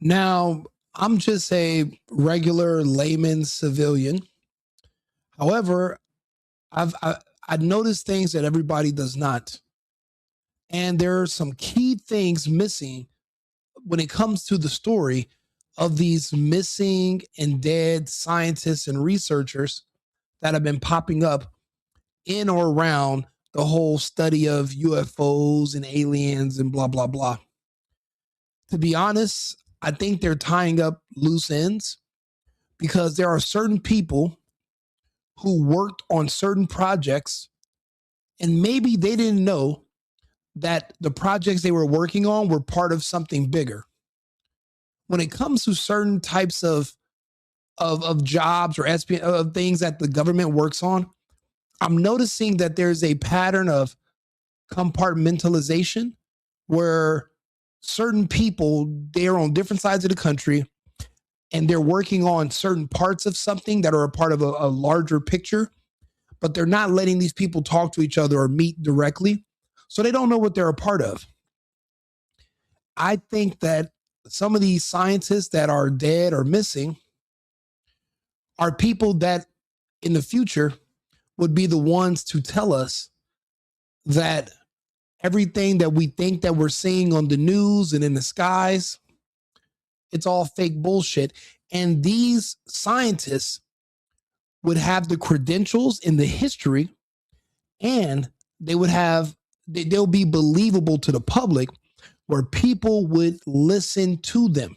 Now, I'm just a regular layman civilian. However, I noticed things that everybody does not. And there are some key things missing when it comes to the story of these missing and dead scientists and researchers that have been popping up in or around the whole study of UFOs and aliens and blah, blah, blah. To be honest, I think they're tying up loose ends because there are certain people who worked on certain projects and maybe they didn't know that the projects they were working on were part of something bigger. When it comes to certain types of jobs or of things that the government works on, I'm noticing that there's a pattern of compartmentalization where certain people, they're on different sides of the country and they're working on certain parts of something that are a part of a larger picture, but they're not letting these people talk to each other or meet directly. So they don't know what they're a part of. I think that some of these scientists that are dead or missing are people that in the future would be the ones to tell us that everything that we think that we're seeing on the news and in the skies, it's all fake bullshit. And these scientists would have the credentials in the history and they'll be believable to the public where people would listen to them.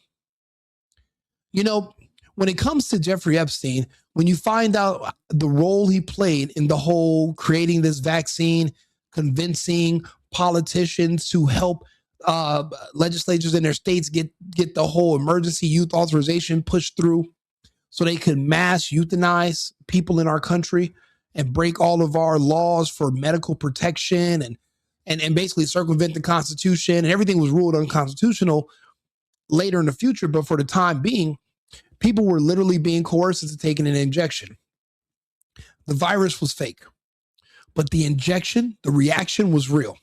You know, when it comes to Jeffrey Epstein, when you find out the role he played in the whole creating this vaccine, convincing politicians to help legislatures in their states get the whole emergency youth authorization pushed through so they could mass euthanize people in our country and break all of our laws for medical protection and basically circumvent the Constitution, and everything was ruled unconstitutional later in the future. But for the time being, people were literally being coerced into taking an injection. The virus was fake, but the injection, the reaction was real.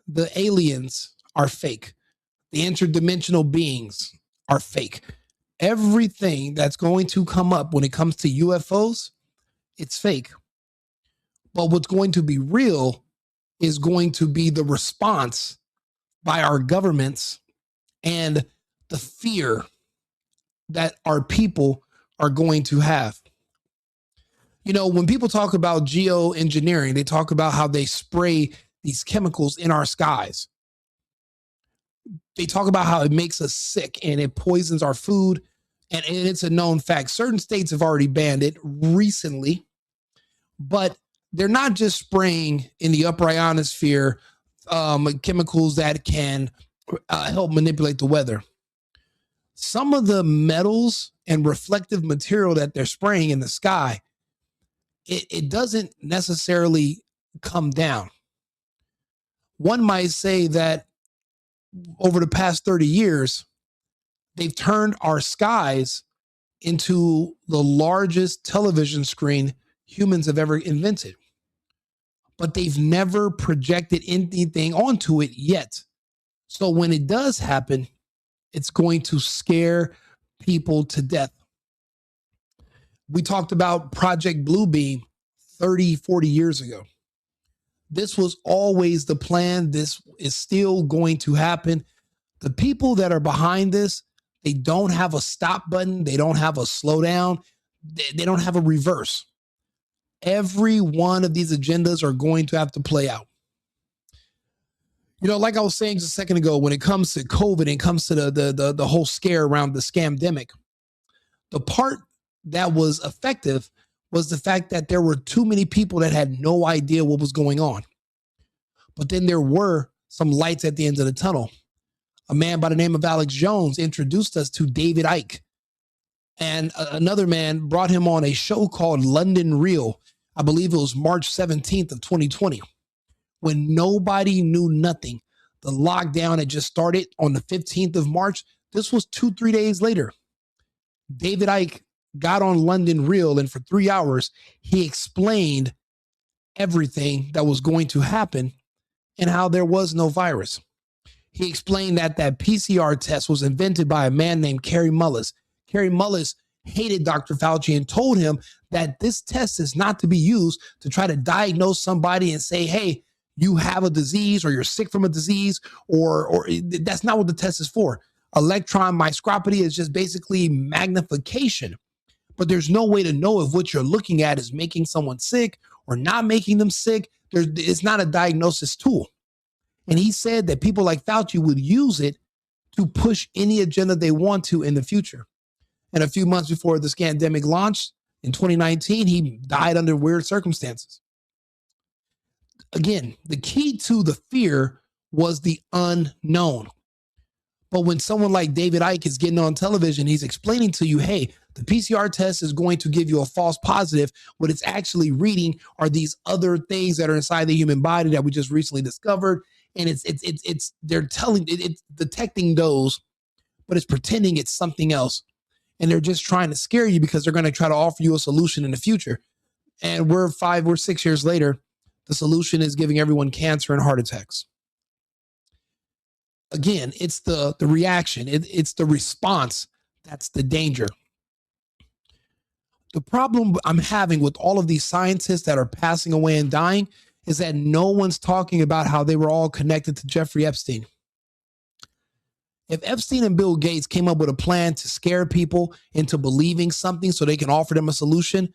The aliens are fake. The interdimensional beings are fake. Everything that's going to come up when it comes to UFOs, it's fake. But what's going to be real is going to be the response by our governments and the fear that our people are going to have. You know, when people talk about geoengineering, they talk about how they spray these chemicals in our skies. They talk about how it makes us sick and it poisons our food. And it's a known fact. Certain states have already banned it recently, but they're not just spraying in the upper ionosphere chemicals that can help manipulate the weather. Some of the metals and reflective material that they're spraying in the sky, it doesn't necessarily come down. One might say that over the past 30 years, they've turned our skies into the largest television screen humans have ever invented. But they've never projected anything onto it yet. So when it does happen, it's going to scare people to death. We talked about Project Bluebeam 30, 40 years ago. This was always the plan. This is still going to happen. The people that are behind this, they don't have a stop button. They don't have a slow down. They don't have a reverse. Every one of these agendas are going to have to play out. You know, like I was saying just a second ago, when it comes to COVID and it comes to the whole scare around the scamdemic, the part that was effective was the fact that there were too many people that had no idea what was going on. But then there were some lights at the end of the tunnel. A man by the name of Alex Jones introduced us to David Icke. And another man brought him on a show called London Real. I believe it was March 17th of 2020, when nobody knew nothing. The lockdown had just started on the 15th of March. This was 2-3 days later. David Icke got on London Real, and for 3 hours, he explained everything that was going to happen and how there was no virus. He explained that that PCR test was invented by a man named Kerry Mullis. Kerry Mullis hated Dr. Fauci and told him that this test is not to be used to try to diagnose somebody and say, hey, you have a disease or you're sick from a disease, or that's not what the test is for. Electron microscopy is just basically magnification, but there's no way to know if what you're looking at is making someone sick or not making them sick. It's not a diagnosis tool. And he said that people like Fauci would use it to push any agenda they want to in the future. And a few months before this pandemic launched in 2019, he died under weird circumstances. Again, the key to the fear was the unknown. But when someone like David Icke is getting on television, he's explaining to you, hey, the PCR test is going to give you a false positive. What it's actually reading are these other things that are inside the human body that we just recently discovered. And they're it's detecting those, but it's pretending it's something else. And they're just trying to scare you because they're going to try to offer you a solution in the future. And we're 6 years later, the solution is giving everyone cancer and heart attacks. Again, it's the reaction. It's the response. That's the danger. The problem I'm having with all of these scientists that are passing away and dying is that no one's talking about how they were all connected to Jeffrey Epstein. If Epstein and Bill Gates came up with a plan to scare people into believing something so they can offer them a solution,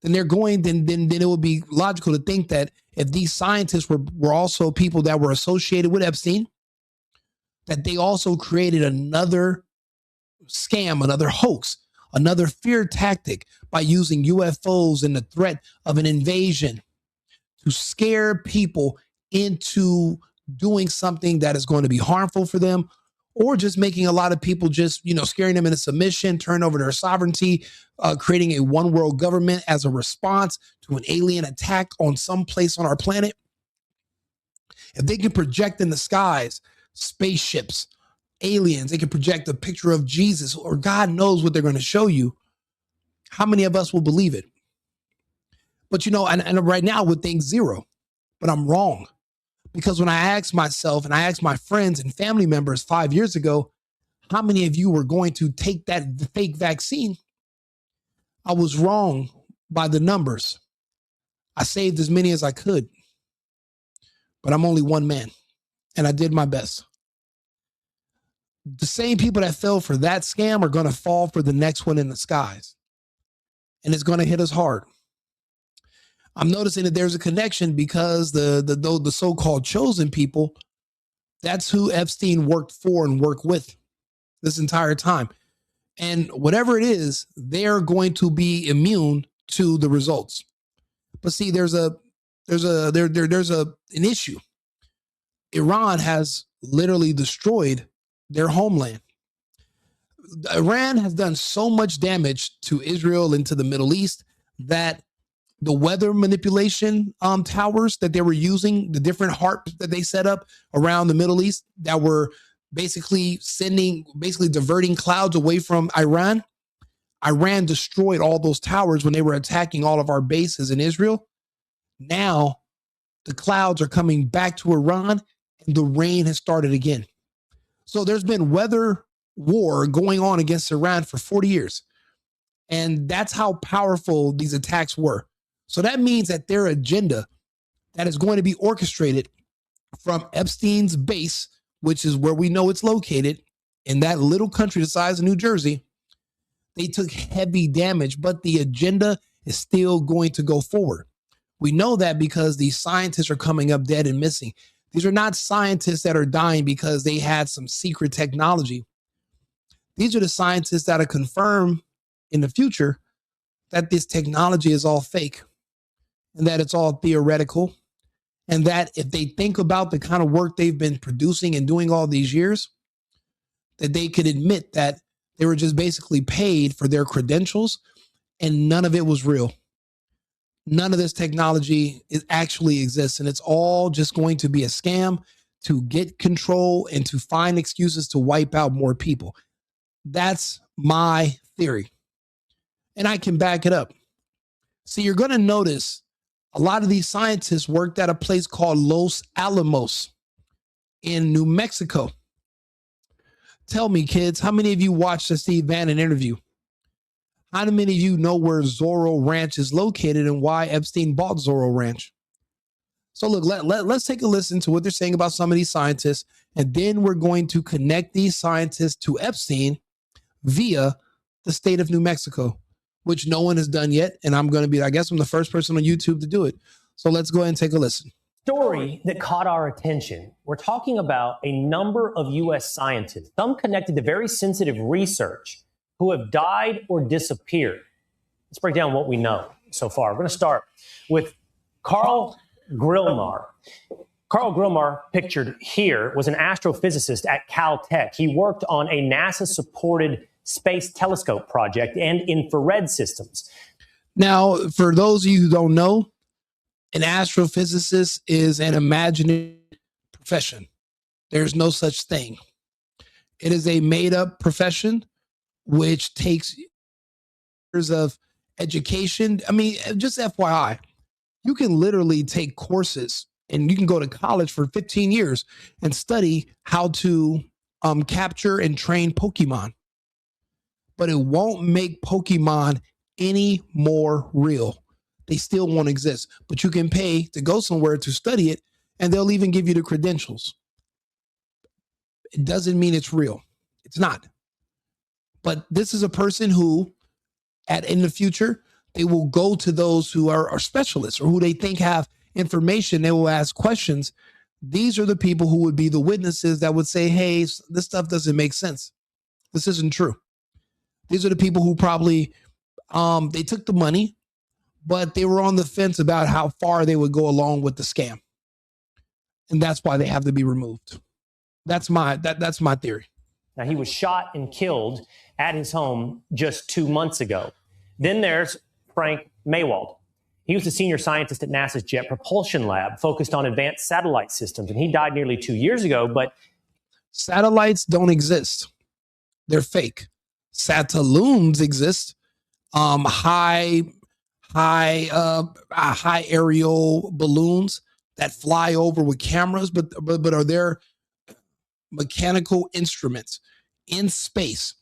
then then it would be logical to think that if these scientists were also people that were associated with Epstein, that they also created another scam, another hoax, another fear tactic by using UFOs and the threat of an invasion to scare people into doing something that is going to be harmful for them, or just making a lot of people just, scaring them into submission, turn over their sovereignty, creating a one world government as a response to an alien attack on some place on our planet. If they can project in the skies spaceships, aliens, they can project a picture of Jesus, or God knows what they're going to show you, how many of us will believe it? But and right now would think zero, but I'm wrong. Because when I asked myself and I asked my friends and family members 5 years ago, how many of you were going to take that fake vaccine? I was wrong by the numbers. I saved as many as I could, but I'm only one man and I did my best. The same people that fell for that scam are going to fall for the next one in the skies. And it's going to hit us hard. I'm noticing that there's a connection because the so-called chosen people, that's who Epstein worked for and worked with this entire time. And whatever it is, they're going to be immune to the results. But see, there's an issue. Iran has literally destroyed their homeland. Iran has done so much damage to Israel and to the Middle East that the weather manipulation towers that they were using, the different HARPs that they set up around the Middle East that were basically diverting clouds away from Iran. Iran destroyed all those towers when they were attacking all of our bases in Israel. Now the clouds are coming back to Iran and the rain has started again. So there's been weather war going on against Iran for 40 years. And that's how powerful these attacks were. So that means that their agenda that is going to be orchestrated from Epstein's base, which is where we know it's located, in that little country the size of New Jersey, they took heavy damage, but the agenda is still going to go forward. We know that because these scientists are coming up dead and missing. These are not scientists that are dying because they had some secret technology. These are the scientists that are confirmed in the future that this technology is all fake and that it's all theoretical, and that if they think about the kind of work they've been producing and doing all these years, that they could admit that they were just basically paid for their credentials and none of it was real. None of this technology actually exists, and it's all just going to be a scam to get control and to find excuses to wipe out more people. That's my theory. And I can back it up. So you're going to notice a lot of these scientists worked at a place called Los Alamos. in New Mexico. Tell me, kids, how many of you watched the Steve Bannon interview? How many of you know where Zorro Ranch is located and why Epstein bought Zorro Ranch? So look, let's take a listen to what they're saying about some of these scientists, and then we're going to connect these scientists to Epstein via the state of New Mexico, which no one has done yet. And I'm going to be, I guess I'm the first person on YouTube to do it. So let's go ahead and take a listen. Story that caught our attention. We're talking about a number of U.S. scientists, some connected to very sensitive research, who have died or disappeared. Let's break down what we know so far. We're going to start with Carl Grillmar. Carl Grillmar, pictured here, was an astrophysicist at Caltech. He worked on a NASA-supported space telescope project and infrared systems. Now, for those of you who don't know, an astrophysicist is an imaginary profession. There's no such thing. It is a made-up profession which takes years of education. I mean, just FYI, you can literally take courses and you can go to college for 15 years and study how to capture and train Pokemon. But it won't make Pokemon any more real. They still won't exist, but you can pay to go somewhere to study it, and they'll even give you the credentials. It doesn't mean it's real. It's not. But this is a person who, in the future, they will go to those who are specialists or who they think have information. They will ask questions. These are the people who would be the witnesses that would say, hey, this stuff doesn't make sense. This isn't true. These are the people who probably, they took the money, but they were on the fence about how far they would go along with the scam. And that's why they have to be removed. That's my theory. Now, he was shot and killed at his home just 2 months ago. Then there's Frank Maywald. He was a senior scientist at NASA's Jet Propulsion Lab, focused on advanced satellite systems, and he died nearly 2 years ago. But satellites don't exist. They're fake. Sataloons exist. High aerial balloons that fly over with cameras, but are there mechanical instruments in space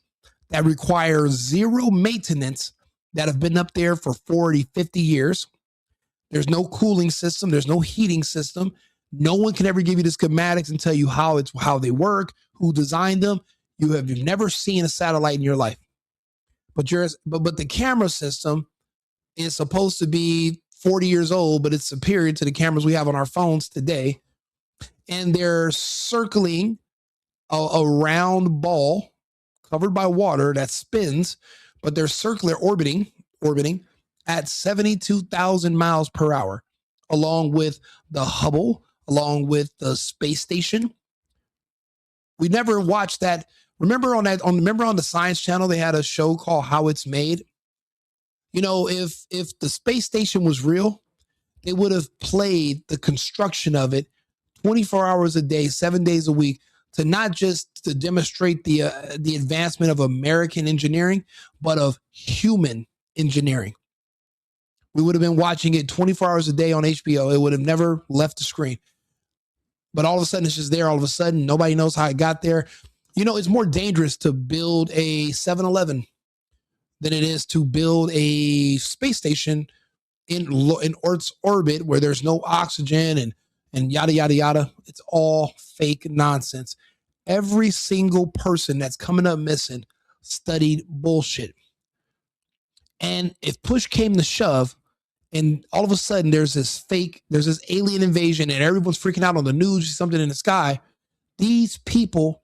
that require zero maintenance that have been up there for 40, 50 years. There's no cooling system. There's no heating system. No one can ever give you the schematics and tell you how they work, who designed them. You've never seen a satellite in your life. But the camera system is supposed to be 40 years old, but it's superior to the cameras we have on our phones today. And they're circling a round ball covered by water that spins, but they're circular orbiting at 72,000 miles per hour, along with the Hubble, along with the space station. We never watched that. Remember on the Science Channel, they had a show called How It's Made. You know, if the space station was real, they would have played the construction of it 24 hours a day, 7 days a week, to not just to demonstrate the advancement of American engineering, but of human engineering. We would have been watching it 24 hours a day on HBO. It would have never left the screen. But all of a sudden, it's just there. All of a sudden, nobody knows how it got there. You know, it's more dangerous to build a 7-Eleven than it is to build a space station in Earth's orbit where there's no oxygen and yada, yada, yada. It's all fake nonsense. Every single person that's coming up missing studied bullshit. And if push came to shove, and all of a sudden there's this alien invasion and everyone's freaking out on the news, something in the sky, these people,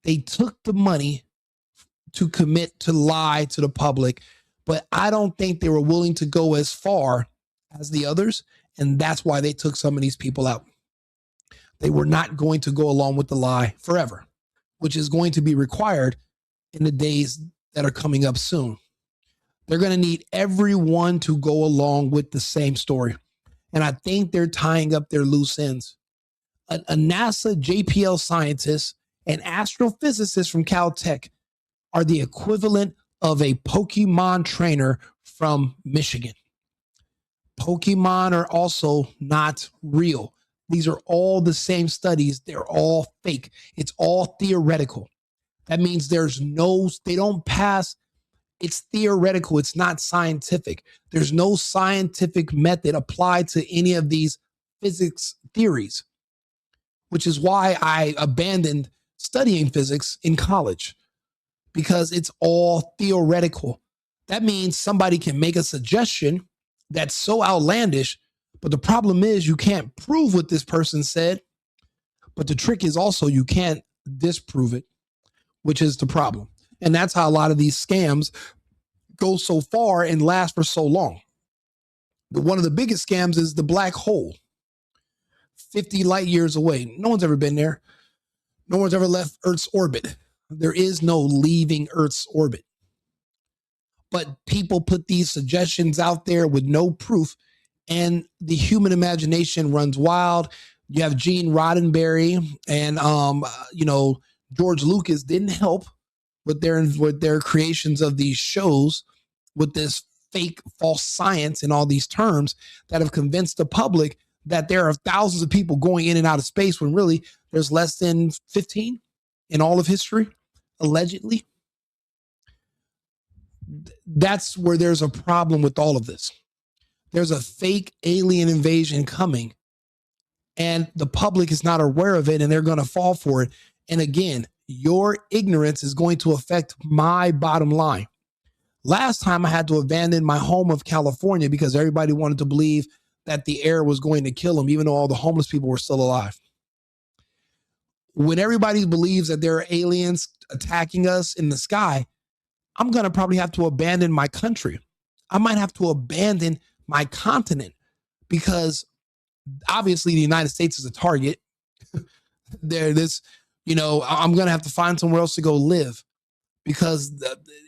they took the money to commit to lie to the public, but I don't think they were willing to go as far as the others, and that's why they took some of these people out. They were not going to go along with the lie forever, which is going to be required in the days that are coming up soon. They're going to need everyone to go along with the same story. And I think they're tying up their loose ends. A NASA JPL scientist and astrophysicist from Caltech are the equivalent of a Pokemon trainer from Michigan. Pokemon are also not real. These are all the same studies. They're all fake. It's all theoretical. That means they don't pass. It's theoretical. It's not scientific. There's no scientific method applied to any of these physics theories, which is why I abandoned studying physics in college, because it's all theoretical. That means somebody can make a suggestion that's so outlandish, but the problem is you can't prove what this person said. But the trick is also you can't disprove it, which is the problem. And that's how a lot of these scams go so far and last for so long. One of the biggest scams is the black hole, 50 light years away. No one's ever been there. No one's ever left Earth's orbit. There is no leaving Earth's orbit. But people put these suggestions out there with no proof, and the human imagination runs wild. You have Gene Roddenberry and George Lucas didn't help with their creations of these shows with this fake false science and all these terms that have convinced the public that there are thousands of people going in and out of space when really there's less than 15 in all of history, allegedly. That's where there's a problem with all of this. There's a fake alien invasion coming, and the public is not aware of it, and they're going to fall for it. And again, your ignorance is going to affect my bottom line. Last time I had to abandon my home of California because everybody wanted to believe that the air was going to kill them, even though all the homeless people were still alive. When everybody believes that there are aliens attacking us in the sky, I'm going to probably have to abandon my country. I might have to abandon my continent because obviously the United States is a target. I'm going to have to find somewhere else to go live because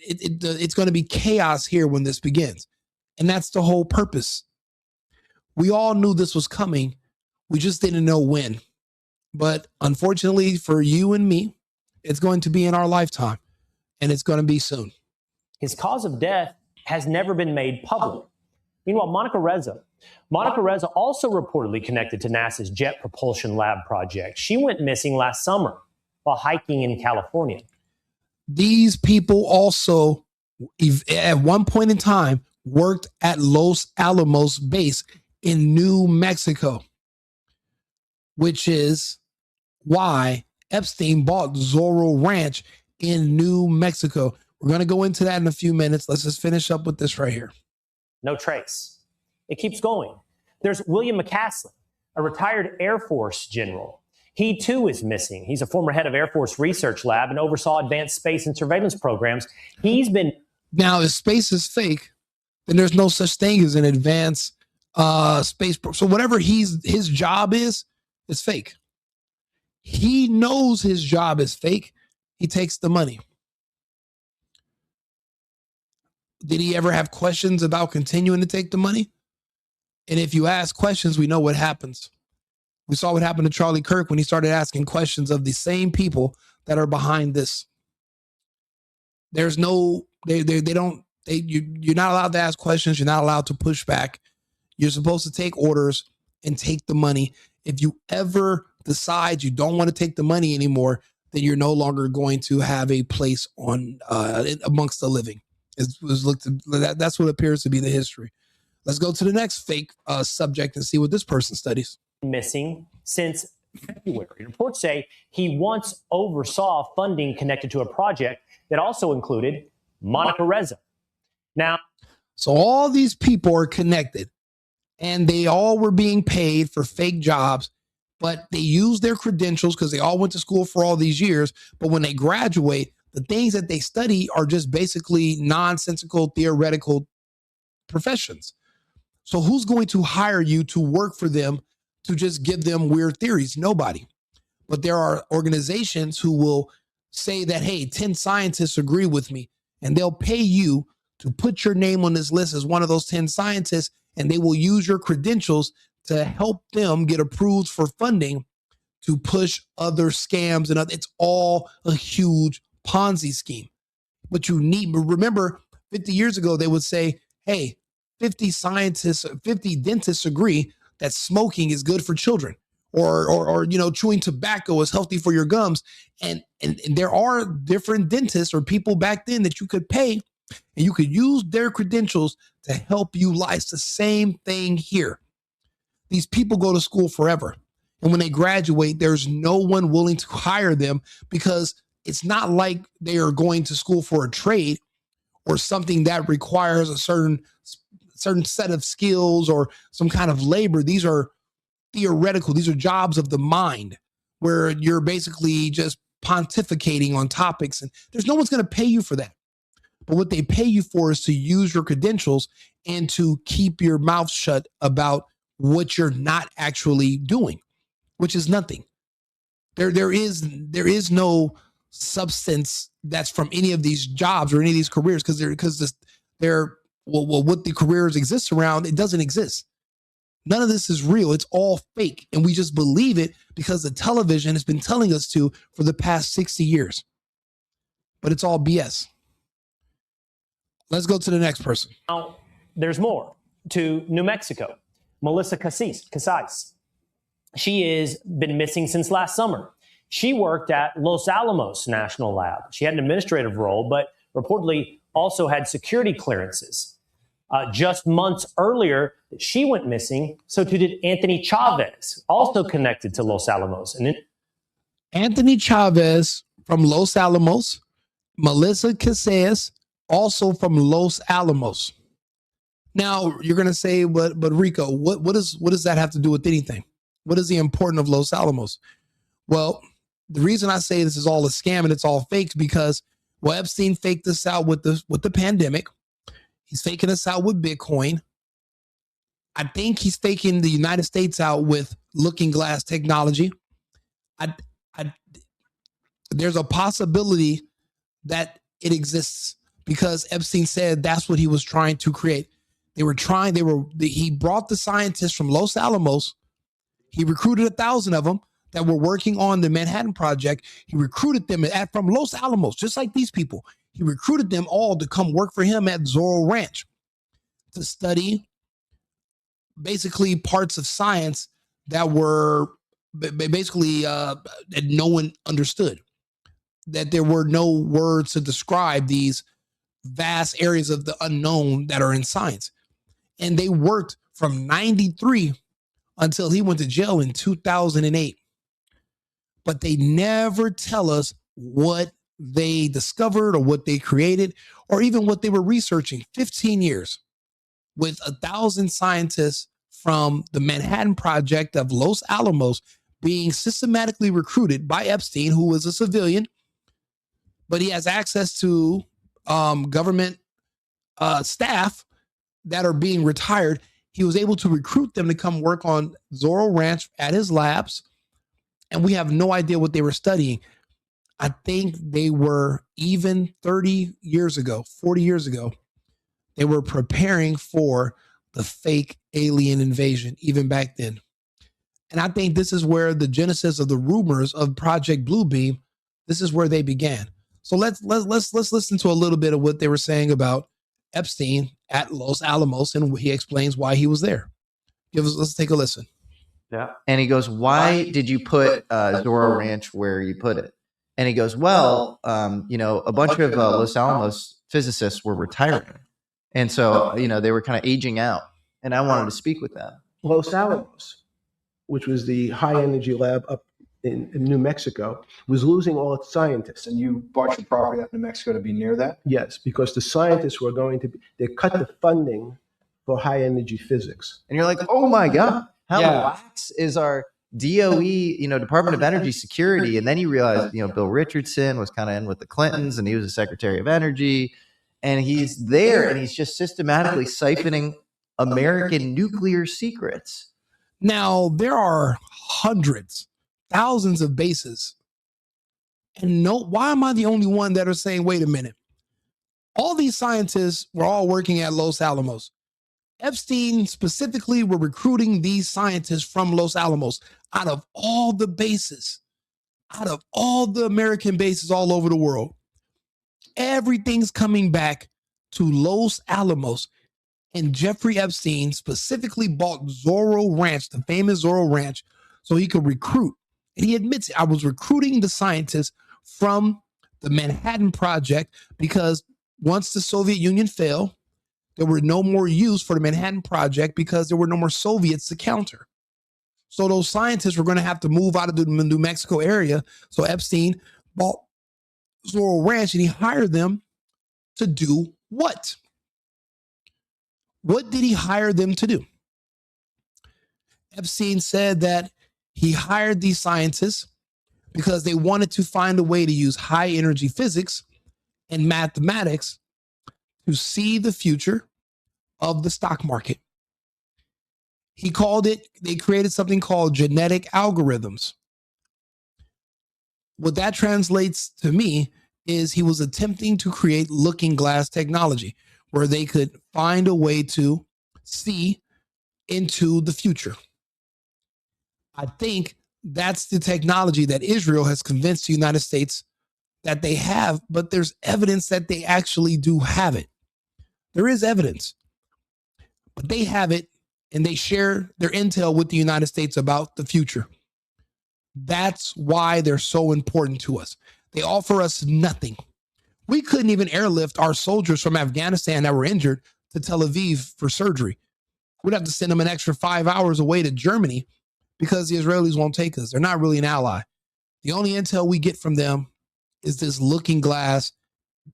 it's going to be chaos here when this begins. And that's the whole purpose. We all knew this was coming. We just didn't know when. But unfortunately for you and me, it's going to be in our lifetime, and it's going to be soon. His cause of death has never been made public. Meanwhile, Monica Reza also reportedly connected to NASA's Jet Propulsion Lab project. She went missing last summer while hiking in California. These people also, at one point in time, worked at Los Alamos base in New Mexico, which is why Epstein bought Zorro Ranch in New Mexico. We're going to go into that in a few minutes. Let's just finish up with this right here. No trace. It keeps going. There's William McCaslin, a retired Air Force general. He too is missing. He's a former head of Air Force Research Lab and oversaw advanced space and surveillance programs. Now, if space is fake, then there's no such thing as an advanced space. So whatever his job is fake. He knows his job is fake. He takes the money. Did he ever have questions about continuing to take the money? And if you ask questions, we know what happens. We saw what happened to Charlie Kirk when he started asking questions of the same people that are behind this. There's no, you're not allowed to ask questions. You're not allowed to push back. You're supposed to take orders and take the money. If you ever decide you don't want to take the money anymore, then you're no longer going to have a place on amongst the living. That's what appears to be the history. Let's go to the next fake subject and see what this person studies. Missing since February. Reports say he once oversaw funding connected to a project that also included Monica Reza. So all these people are connected, and they all were being paid for fake jobs, but they used their credentials because they all went to school for all these years. But when they graduate, the things that they study are just basically nonsensical, theoretical professions. So who's going to hire you to work for them to just give them weird theories? Nobody. But there are organizations who will say that, hey, 10 scientists agree with me, and they'll pay you to put your name on this list as one of those 10 scientists, and they will use your credentials to help them get approved for funding to push other scams. And it's all a huge Ponzi scheme. But remember, 50 years ago, they would say, hey, 50 dentists agree that smoking is good for children. or chewing tobacco is healthy for your gums. And there are different dentists or people back then that you could pay and you could use their credentials to help you lie. It's the same thing here. These people go to school forever. And when they graduate, there's no one willing to hire them because it's not like they are going to school for a trade or something that requires a certain set of skills or some kind of labor. These are theoretical. These are jobs of the mind where you're basically just pontificating on topics, and there's no one's going to pay you for that. But what they pay you for is to use your credentials and to keep your mouth shut about what you're not actually doing, which is nothing. There is no substance that's from any of these jobs or any of these careers because what the careers exist around, it doesn't exist. None of this is real. It's all fake. And we just believe it because the television has been telling us to for the past 60 years. But it's all BS. Let's go to the next person. Now, there's more. To New Mexico, Melissa Casais. She has been missing since last summer. She worked at Los Alamos National Lab. She had an administrative role, but reportedly also had security clearances. Just months earlier, she went missing. So too did Anthony Chavez, also connected to Los Alamos. And then Anthony Chavez from Los Alamos, Melissa Casais, also from Los Alamos. Now you're going to say, but Rico, what does that have to do with anything? What is the importance of Los Alamos? Well, the reason I say this is all a scam and it's all fake because Epstein faked this out with the pandemic. He's faking us out with Bitcoin. I think he's faking the United States out with looking glass technology. There's a possibility that it exists because Epstein said that's what he was trying to create. He brought the scientists from Los Alamos. He recruited 1,000 of them that were working on the Manhattan Project. He recruited them from Los Alamos, just like these people. He recruited them all to come work for him at Zorro Ranch to study basically parts of science that were basically that no one understood, that there were no words to describe these vast areas of the unknown that are in science. And they worked from 93 until he went to jail in 2008. But they never tell us what they discovered or what they created or even what they were researching. 15 years with 1,000 scientists from the Manhattan Project of Los Alamos being systematically recruited by Epstein, who was a civilian, but he has access to government staff that are being retired. He was able to recruit them to come work on Zorro Ranch at his labs. And we have no idea what they were studying. I think they were even 30 years ago, 40 years ago, they were preparing for the fake alien invasion, even back then. And I think this is where the genesis of the rumors of Project Bluebeam, this is where they began. So let's listen to a little bit of what they were saying about Epstein at Los Alamos, and he explains why he was there. Let's take a listen. Yeah. And he goes, why did you put Zorro Ranch where you put it? And he goes, well, a bunch of Los Alamos physicists were retiring. And so, they were kind of aging out. And I wanted to speak with them. Los Alamos, which was the high energy lab up in New Mexico, was losing all its scientists. And you bought your property out in New Mexico to be near that? Yes, because the scientists were they cut the funding for high energy physics. And you're like, oh my God, how lax is our DOE, Department of Energy Security? And then you realize, Bill Richardson was kind of in with the Clintons and he was the Secretary of Energy. And he's there and he's just systematically siphoning American nuclear secrets. Now, there are hundreds, thousands of bases. And why am I the only one that are saying, wait a minute? All these scientists were all working at Los Alamos. Epstein specifically were recruiting these scientists from Los Alamos out of all the bases, out of all the American bases all over the world. Everything's coming back to Los Alamos. And Jeffrey Epstein specifically bought Zorro Ranch, the famous Zorro Ranch, so he could recruit. And he admits, I was recruiting the scientists from the Manhattan Project because once the Soviet Union fell, there were no more use for the Manhattan Project because there were no more Soviets to counter. So those scientists were going to have to move out of the New Mexico area. So Epstein bought Zorro Ranch and he hired them to do what? What did he hire them to do? Epstein said that he hired these scientists because they wanted to find a way to use high energy physics and mathematics to see the future of the stock market. He called it, they created something called genetic algorithms. What that translates to me is he was attempting to create looking glass technology where they could find a way to see into the future. I think that's the technology that Israel has convinced the United States that they have, but there's evidence that they actually do have it. There is evidence, but they have it and they share their intel with the United States about the future. That's why they're so important to us. They offer us nothing. We couldn't even airlift our soldiers from Afghanistan that were injured to Tel Aviv for surgery. We'd have to send them an extra 5 hours away to Germany because the Israelis won't take us. They're not really an ally. The only intel we get from them is this looking glass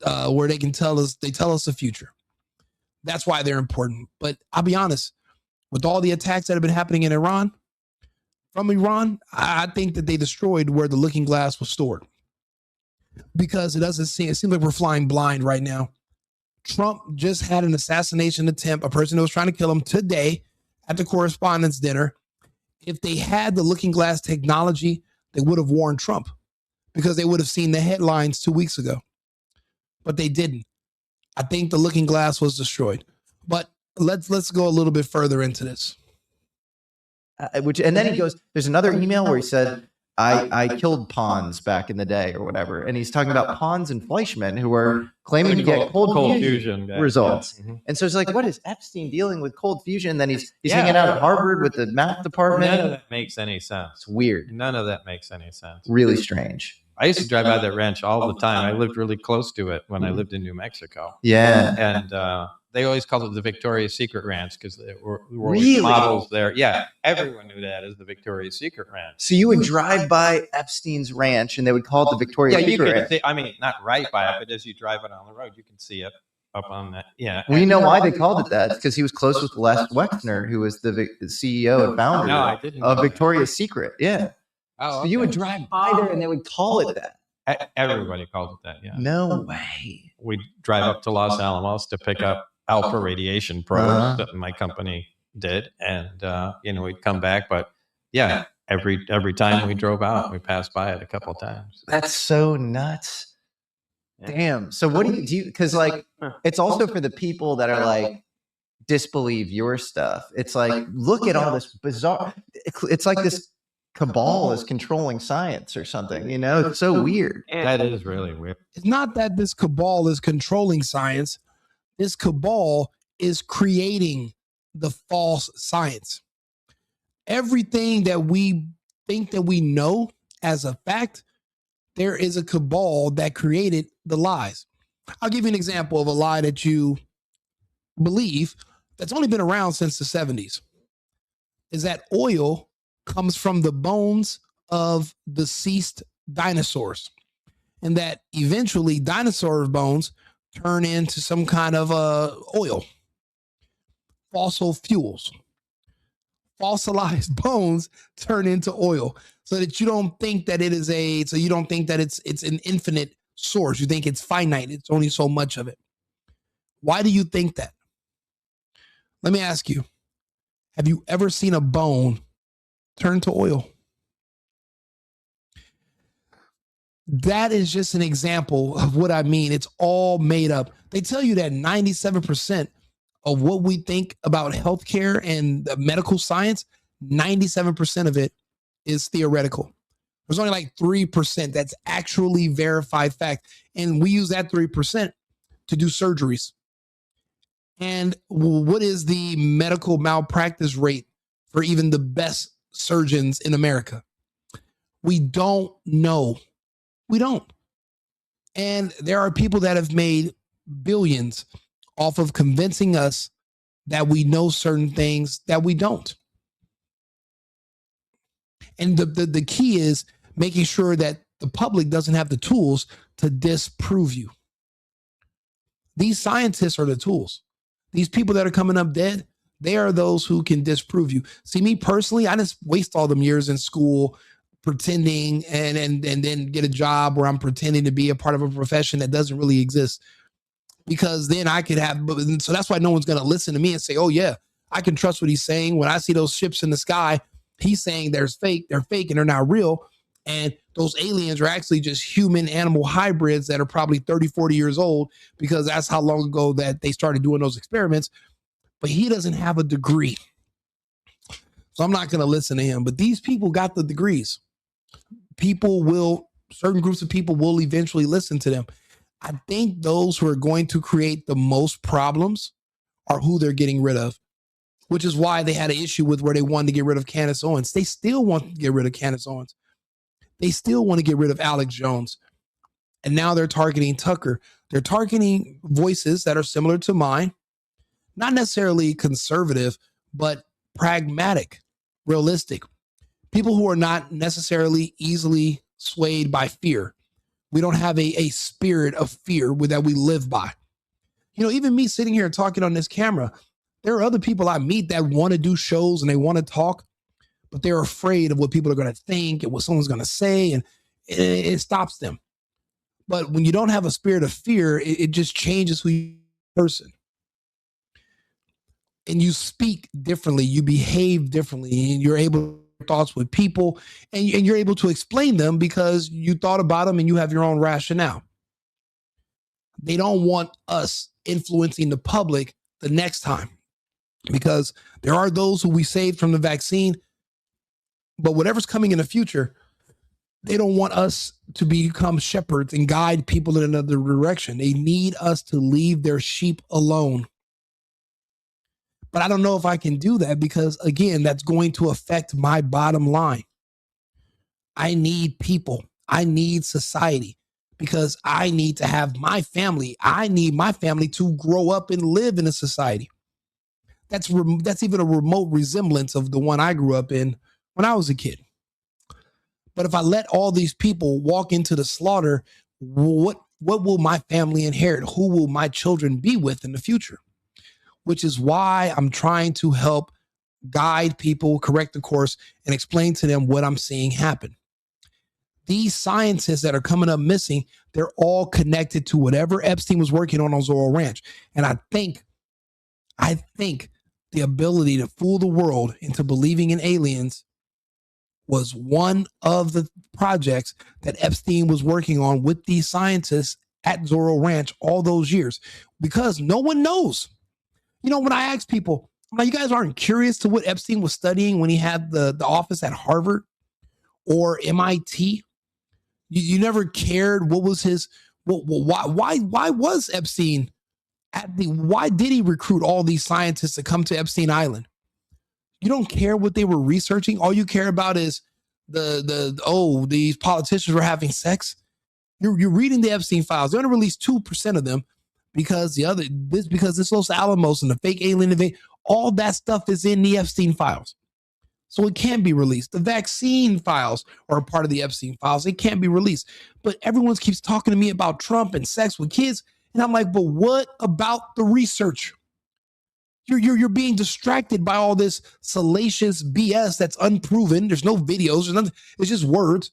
where they tell us the future. That's why they're important. But I'll be honest, with all the attacks that have been happening in Iran, from Iran, I think that they destroyed where the looking glass was stored. Because it seems like we're flying blind right now. Trump just had an assassination attempt, a person that was trying to kill him today at the correspondence dinner. If they had the looking glass technology, they would have warned Trump because they would have seen the headlines 2 weeks ago. But they didn't. I think the looking glass was destroyed. But let's go a little bit further into this. And then he goes, there's another email where he said, I killed pawns back in the day or whatever. And he's talking about Pons and Fleischman who are claiming to get cold fusion results. Yeah. And so it's like, what is Epstein dealing with cold fusion? And then he's hanging out at Harvard with the math department. None of that makes any sense. It's weird. None of that makes any sense. Really strange. I used to drive by that ranch all the time. I lived really close to it when I lived in New Mexico. Yeah. And they always called it the Victoria's Secret Ranch because there were Really? models there. Yeah, everyone knew that as the Victoria's Secret Ranch. So you would drive by Epstein's ranch and they would call it the Victoria's Yeah, you Secret could Ranch. see, I mean, not right by it, but as you drive it on the road, you can see it up on that. Yeah. We know why they called it that. It's because he was close with Les Wexner, who was the CEO and founder No, I didn't of know that. Victoria's Secret. Yeah. Oh, So you would okay. drive by there and they would call it that. Everybody called it that, yeah. No way. We'd drive up to Los Alamos to pick up alpha radiation probes that my company did. And, we'd come back. But, yeah, every time we drove out, we passed by it a couple of times. That's so nuts. Damn. So what do you because like it's also for the people that are like disbelieve your stuff. It's like look at all this bizarre it's like this cabal is controlling science or something, It's so weird. That is really weird. It's not that this cabal is controlling science. This cabal is creating the false science. Everything that we think that we know as a fact, there is a cabal that created the lies. I'll give you an example of a lie that you believe that's only been around since the 70s. Is that oil comes from the bones of deceased dinosaurs, and that eventually dinosaur bones turn into some kind of oil, fossil fuels. Fossilized bones turn into oil, so that you don't think that it's an infinite source. You think it's finite. It's only so much of it. Why do you think that? Let me ask you, have you ever seen a bone turn to oil? That is just an example of what I mean. It's all made up. They tell you that 97% of what we think about healthcare and medical science, 97% of it is theoretical. There's only like 3% that's actually verified fact. And we use that 3% to do surgeries. And what is the medical malpractice rate for even the best surgeons in America. We don't know. We don't. And there are people that have made billions off of convincing us that we know certain things that we don't. And the key is making sure that the public doesn't have the tools to disprove you. These scientists are the tools. These people that are coming up dead, they are those who can disprove you. See, me personally, I just waste all them years in school pretending and then get a job where I'm pretending to be a part of a profession that doesn't really exist. Because then I could have, so that's why no one's going to listen to me and say, oh yeah, I can trust what he's saying. When I see those ships in the sky, he's saying they're fake and they're not real. And those aliens are actually just human animal hybrids that are probably 30, 40 years old, because that's how long ago that they started doing those experiments. But he doesn't have a degree. So I'm not going to listen to him. But these people got the degrees. Certain groups of people will eventually listen to them. I think those who are going to create the most problems are who they're getting rid of, which is why they had an issue with where they wanted to get rid of Candace Owens. They still want to get rid of Candace Owens. They still want to get rid of Alex Jones. And now they're targeting Tucker. They're targeting voices that are similar to mine, not necessarily conservative, but pragmatic, realistic. People who are not necessarily easily swayed by fear. We don't have a spirit of fear that we live by. Even me sitting here talking on this camera, there are other people I meet that want to do shows and they want to talk, but they're afraid of what people are going to think and what someone's going to say, and it stops them. But when you don't have a spirit of fear, it just changes who you are as a person. And you speak differently, you behave differently, and you're able to share thoughts with people, and you're able to explain them because you thought about them and you have your own rationale. They don't want us influencing the public the next time, because there are those who we saved from the vaccine, but whatever's coming in the future, they don't want us to become shepherds and guide people in another direction. They need us to leave their sheep alone. But I don't know if I can do that because, again, that's going to affect my bottom line. I need people. I need society, because I need to have my family. I need my family to grow up and live in a society that's even a remote resemblance of the one I grew up in when I was a kid. But if I let all these people walk into the slaughter, what will my family inherit? Who will my children be with in the future? Which is why I'm trying to help guide people, correct the course, and explain to them what I'm seeing happen. These scientists that are coming up missing, they're all connected to whatever Epstein was working on Zorro Ranch. And I think the ability to fool the world into believing in aliens was one of the projects that Epstein was working on with these scientists at Zorro Ranch all those years, because no one knows. When I ask people, I'm like, you guys aren't curious to what Epstein was studying when he had the office at Harvard or MIT? You never cared what was his, why was Epstein why did he recruit all these scientists to come to Epstein Island? You don't care what they were researching. All you care about is these politicians were having sex. You're reading the Epstein files. They're going to release 2% of them because this Los Alamos and the fake alien invasion, all that stuff is in the Epstein files. So it can't be released. The vaccine files are a part of the Epstein files. It can't be released. But everyone keeps talking to me about Trump and sex with kids. And I'm like, but what about the research? You're being distracted by all this salacious BS that's unproven. There's no videos. There's nothing. It's just words.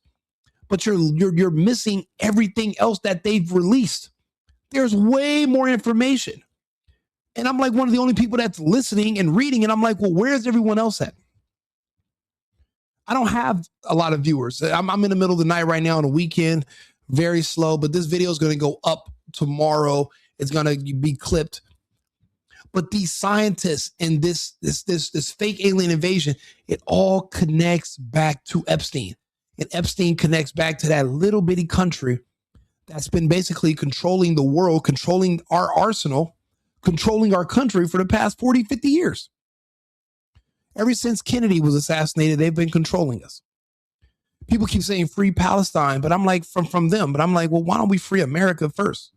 But you're missing everything else that they've released. There's way more information. And I'm like one of the only people that's listening and reading. And I'm like, well, where's everyone else at? I don't have a lot of viewers. I'm in the middle of the night right now on a weekend, very slow. But this video is going to go up tomorrow. It's going to be clipped. But these scientists and this fake alien invasion, it all connects back to Epstein. And Epstein connects back to that little bitty country that's been basically controlling the world, controlling our arsenal, controlling our country for the past 40, 50 years. Ever since Kennedy was assassinated, they've been controlling us. People keep saying free Palestine, but I'm like, from them, but I'm like, well, why don't we free America first?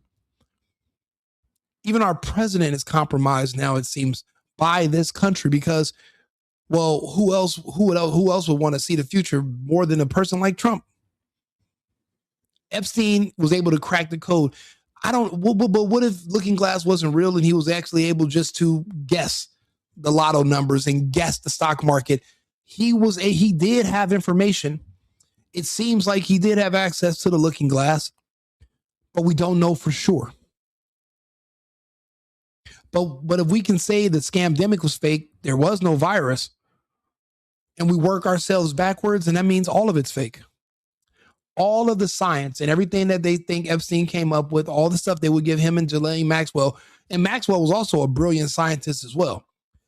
Even our president is compromised now, it seems, by this country because, well, who else would want to see the future more than a person like Trump? Epstein was able to crack the code. But what if Looking Glass wasn't real and he was actually able just to guess the lotto numbers and guess the stock market? He did have information. It seems like he did have access to the Looking Glass, but we don't know for sure. But if we can say that Scamdemic was fake, there was no virus, and we work ourselves backwards, and that means all of it's fake. All of the science and everything that they think Epstein came up with, all the stuff they would give him and Ghislaine Maxwell, and Maxwell was also a brilliant scientist as well.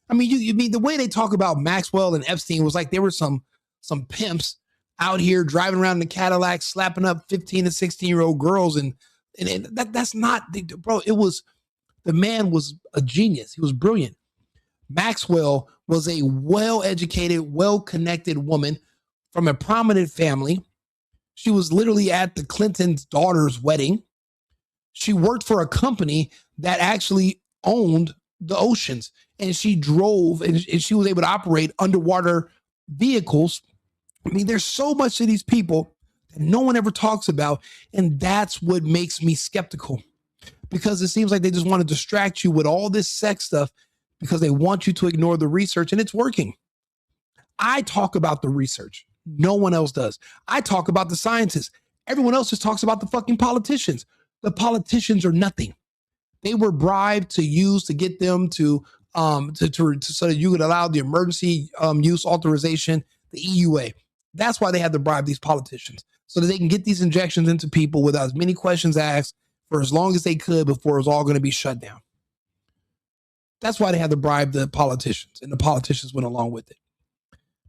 I mean, you mean the way they talk about Maxwell and Epstein was like they were some pimps out here driving around in the Cadillac, slapping up 15 to 16-year-old girls, and that's not, bro. It was, the man was a genius. He was brilliant. Maxwell was a well-educated, well-connected woman from a prominent family. She was literally at the Clinton's daughter's wedding. She worked for a company that actually owned the oceans, and she drove and she was able to operate underwater vehicles. I mean, there's so much to these people that no one ever talks about, and that's what makes me skeptical, because it seems like they just want to distract you with all this sex stuff because they want you to ignore the research, and it's working. I talk about the research. No one else does. I talk about the scientists. Everyone else just talks about the fucking politicians. The politicians are nothing. They were bribed to use to get them to so that you could allow the emergency use authorization, the EUA. That's why they had to bribe these politicians, so that they can get these injections into people without as many questions asked for as long as they could before it was all going to be shut down. That's why they had to bribe the politicians, and the politicians went along with it.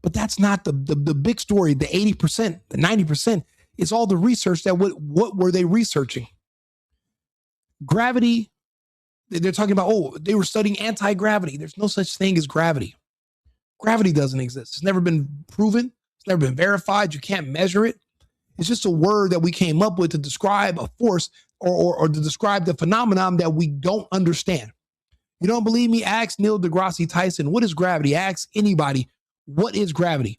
But that's not the big story. The 80%, the 90% is all the research that what were they researching? Gravity. They're talking about, they were studying anti-gravity. There's no such thing as gravity. Gravity doesn't exist. It's never been proven. It's never been verified. You can't measure it. It's just a word that we came up with to describe a force or to describe the phenomenon that we don't understand. You don't believe me? Ask Neil deGrasse Tyson, what is gravity? Ask anybody, what is gravity?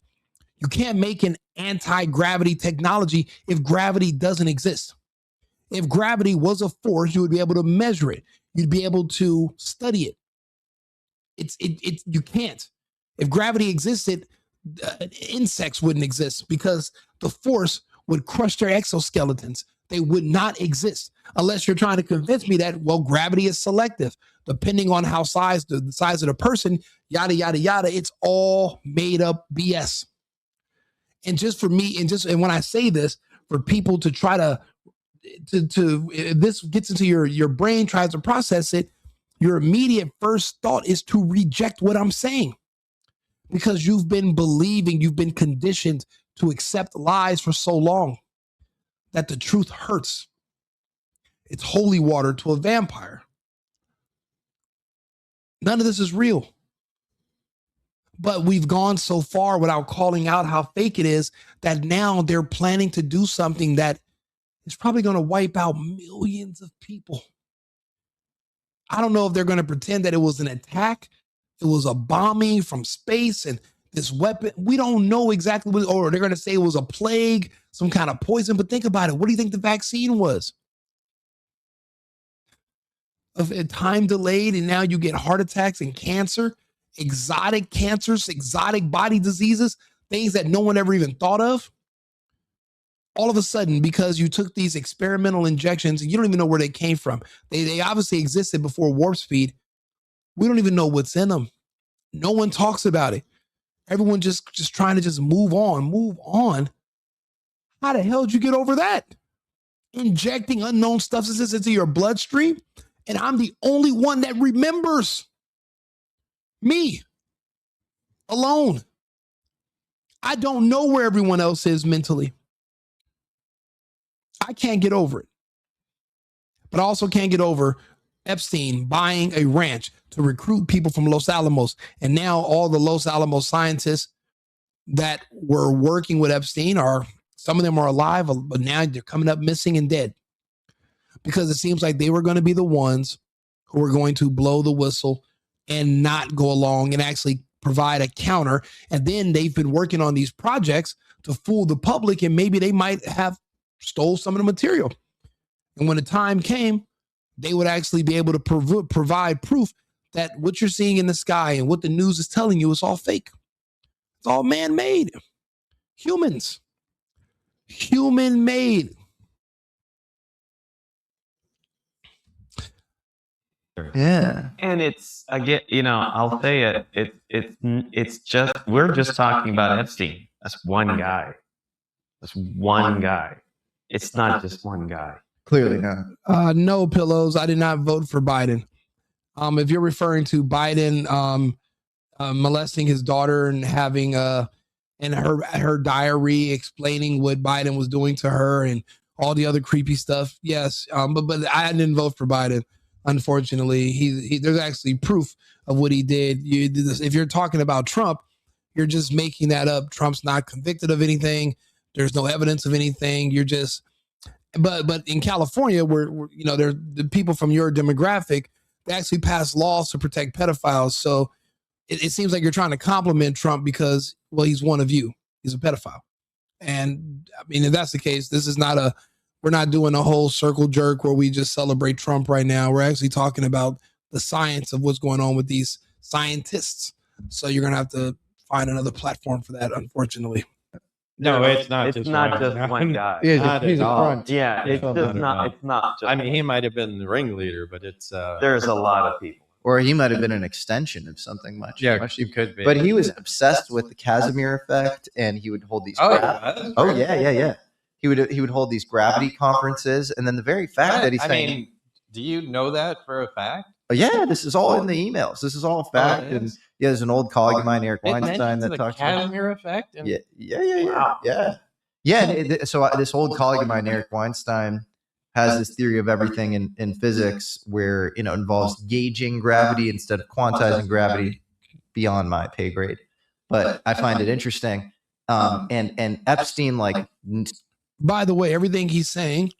You can't make an anti-gravity technology if gravity doesn't exist. If gravity was a force, you would be able to measure it. You'd be able to study it. You can't. If gravity existed, insects wouldn't exist because the force would crush their exoskeletons. They would not exist unless you're trying to convince me that, well, gravity is selective. Depending on how the size of the person, yada, yada, yada, it's all made up BS. And just for me, and when I say this, for people to try to this gets into your brain, tries to process it, your immediate first thought is to reject what I'm saying, because you've been conditioned to accept lies for so long that the truth hurts. It's holy water to a vampire. None of this is real. But we've gone so far without calling out how fake it is that now they're planning to do something that is probably going to wipe out millions of people. I don't know if they're going to pretend that it was an attack, it was a bombing from space, and this weapon, we don't know exactly what, or they're going to say it was a plague, some kind of poison. But think about it. What do you think the vaccine was? Of a time delayed, and now you get heart attacks and cancer, exotic cancers, exotic body diseases, things that no one ever even thought of. All of a sudden, because you took these experimental injections and you don't even know where they came from. They obviously existed before warp speed. We don't even know what's in them. No one talks about it. Everyone just trying to just move on. How the hell did you get over that? Injecting unknown substances into your bloodstream, and I'm the only one that remembers. Me. Alone. I don't know where everyone else is mentally. I can't get over it. But I also can't get over Epstein buying a ranch to recruit people from Los Alamos. And now all the Los Alamos scientists that were working with Epstein some of them are alive, but now they're coming up missing and dead. Because it seems like they were going to be the ones who were going to blow the whistle and not go along and actually provide a counter. And then they've been working on these projects to fool the public, and maybe they might have stole some of the material. And when the time came, they would actually be able to provide proof that what you're seeing in the sky and what the news is telling you is all fake. It's all man-made. Humans. Human-made. Yeah. And it's again, I'll say it. It's just we're just talking about Epstein. That's one guy. That's one guy. It's not just one guy. Clearly not. No, Pillows. I did not vote for Biden. If you're referring to Biden molesting his daughter and having and her diary explaining what Biden was doing to her and all the other creepy stuff, yes. But I didn't vote for Biden. Unfortunately, there's actually proof of what he did. If you're talking about Trump, you're just making that up. Trump's not convicted of anything. There's no evidence of anything. You're just, but in California, where there's the people from your demographic, they actually pass laws to protect pedophiles. So it seems like you're trying to compliment Trump because, well, he's one of you. He's a pedophile. And I mean, if that's the case, we're not doing a whole circle jerk where we just celebrate Trump right now. We're actually talking about the science of what's going on with these scientists. So you're going to have to find another platform for that, unfortunately. No, it's not. It's not just one guy. He's a front. Yeah, it's just not. It's not. Just I mean, he might have been the ringleader, but it's there's a lot of people. Or he might have been an extension of something much. he could be. But he was obsessed with the Casimir effect, and he would hold these. Yeah. He would hold these gravity conferences, and then the very fact that he's saying, I mean, do you know that for a fact? oh, yeah, this is all in the emails. This is all fact. And yeah, there's an old colleague of mine, Eric Weinstein, that talks about Casimir effect. Yeah. So this old colleague of mine, Eric Weinstein, has this theory of everything in physics where involves gauging gravity instead of quantizing gravity. Beyond my pay grade, but I find it interesting. And Epstein, like, by the way, everything he's saying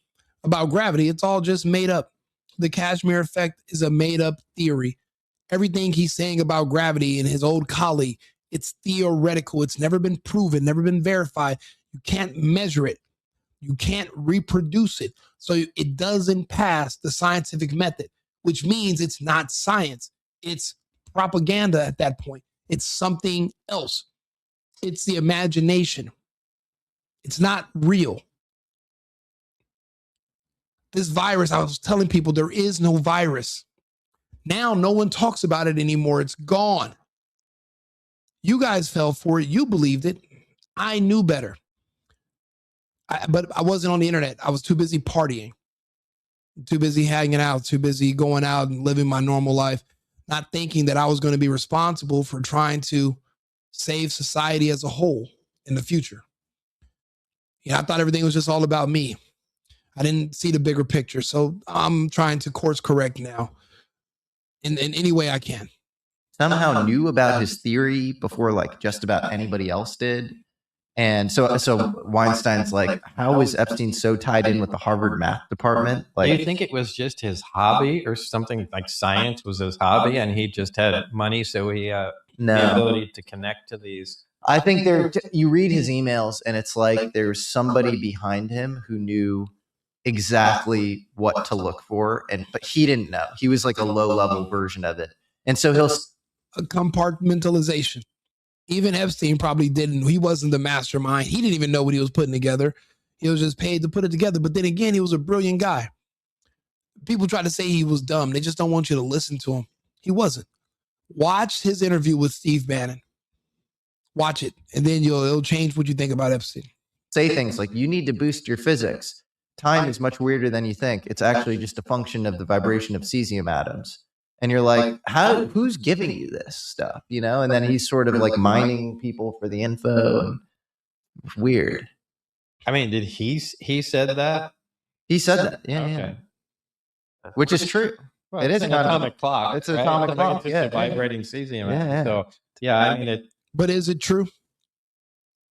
about gravity, it's all just made up. The Casimir effect is a made up theory. Everything he's saying about gravity and his old colleague, it's theoretical. It's never been proven, never been verified. You can't measure it. You can't reproduce it. So it doesn't pass the scientific method, which means it's not science. It's propaganda at that point. It's something else. It's the imagination. It's not real. This virus, I was telling people there is no virus. Now no one talks about it anymore. It's gone. You guys fell for it. You believed it. I knew better. But I wasn't on the internet. I was too busy partying, too busy hanging out, too busy going out and living my normal life, not thinking that I was going to be responsible for trying to save society as a whole in the future. I thought everything was just all about me. I didn't see the bigger picture. So I'm trying to course correct now in any way I can. Somehow knew about his theory before like just about anybody else did. And so Weinstein's like, how was Epstein so tied in with the Harvard math department? Like, do you think it was just his hobby or something, like science was his hobby and he just had money, so he had the ability to connect to these? I think you read his emails and it's like there's somebody behind him who knew exactly what to look for, but he didn't know. He was like a low-level version of it. And so he'll a compartmentalization. Even Epstein probably didn't. He wasn't the mastermind. He didn't even know what he was putting together. He was just paid to put it together. But then again, he was a brilliant guy. People try to say he was dumb. They just don't want you to listen to him. He wasn't. Watch his interview with Steve Bannon. Watch it, and then it'll change what you think about Epstein. Say things like, you need to boost your physics. Time is much weirder than you think. It's actually just a function of the vibration of cesium atoms. And you're like, who's giving you this stuff? And then he's sort of like mining people for the info. Weird. I mean, did he said that? He said that. Yeah. Okay. Which is true. Well, It it's is an kind of- atomic clock. it's an right? atomic It's clock, just yeah. a vibrating cesium. Yeah. So yeah, I mean But is it true?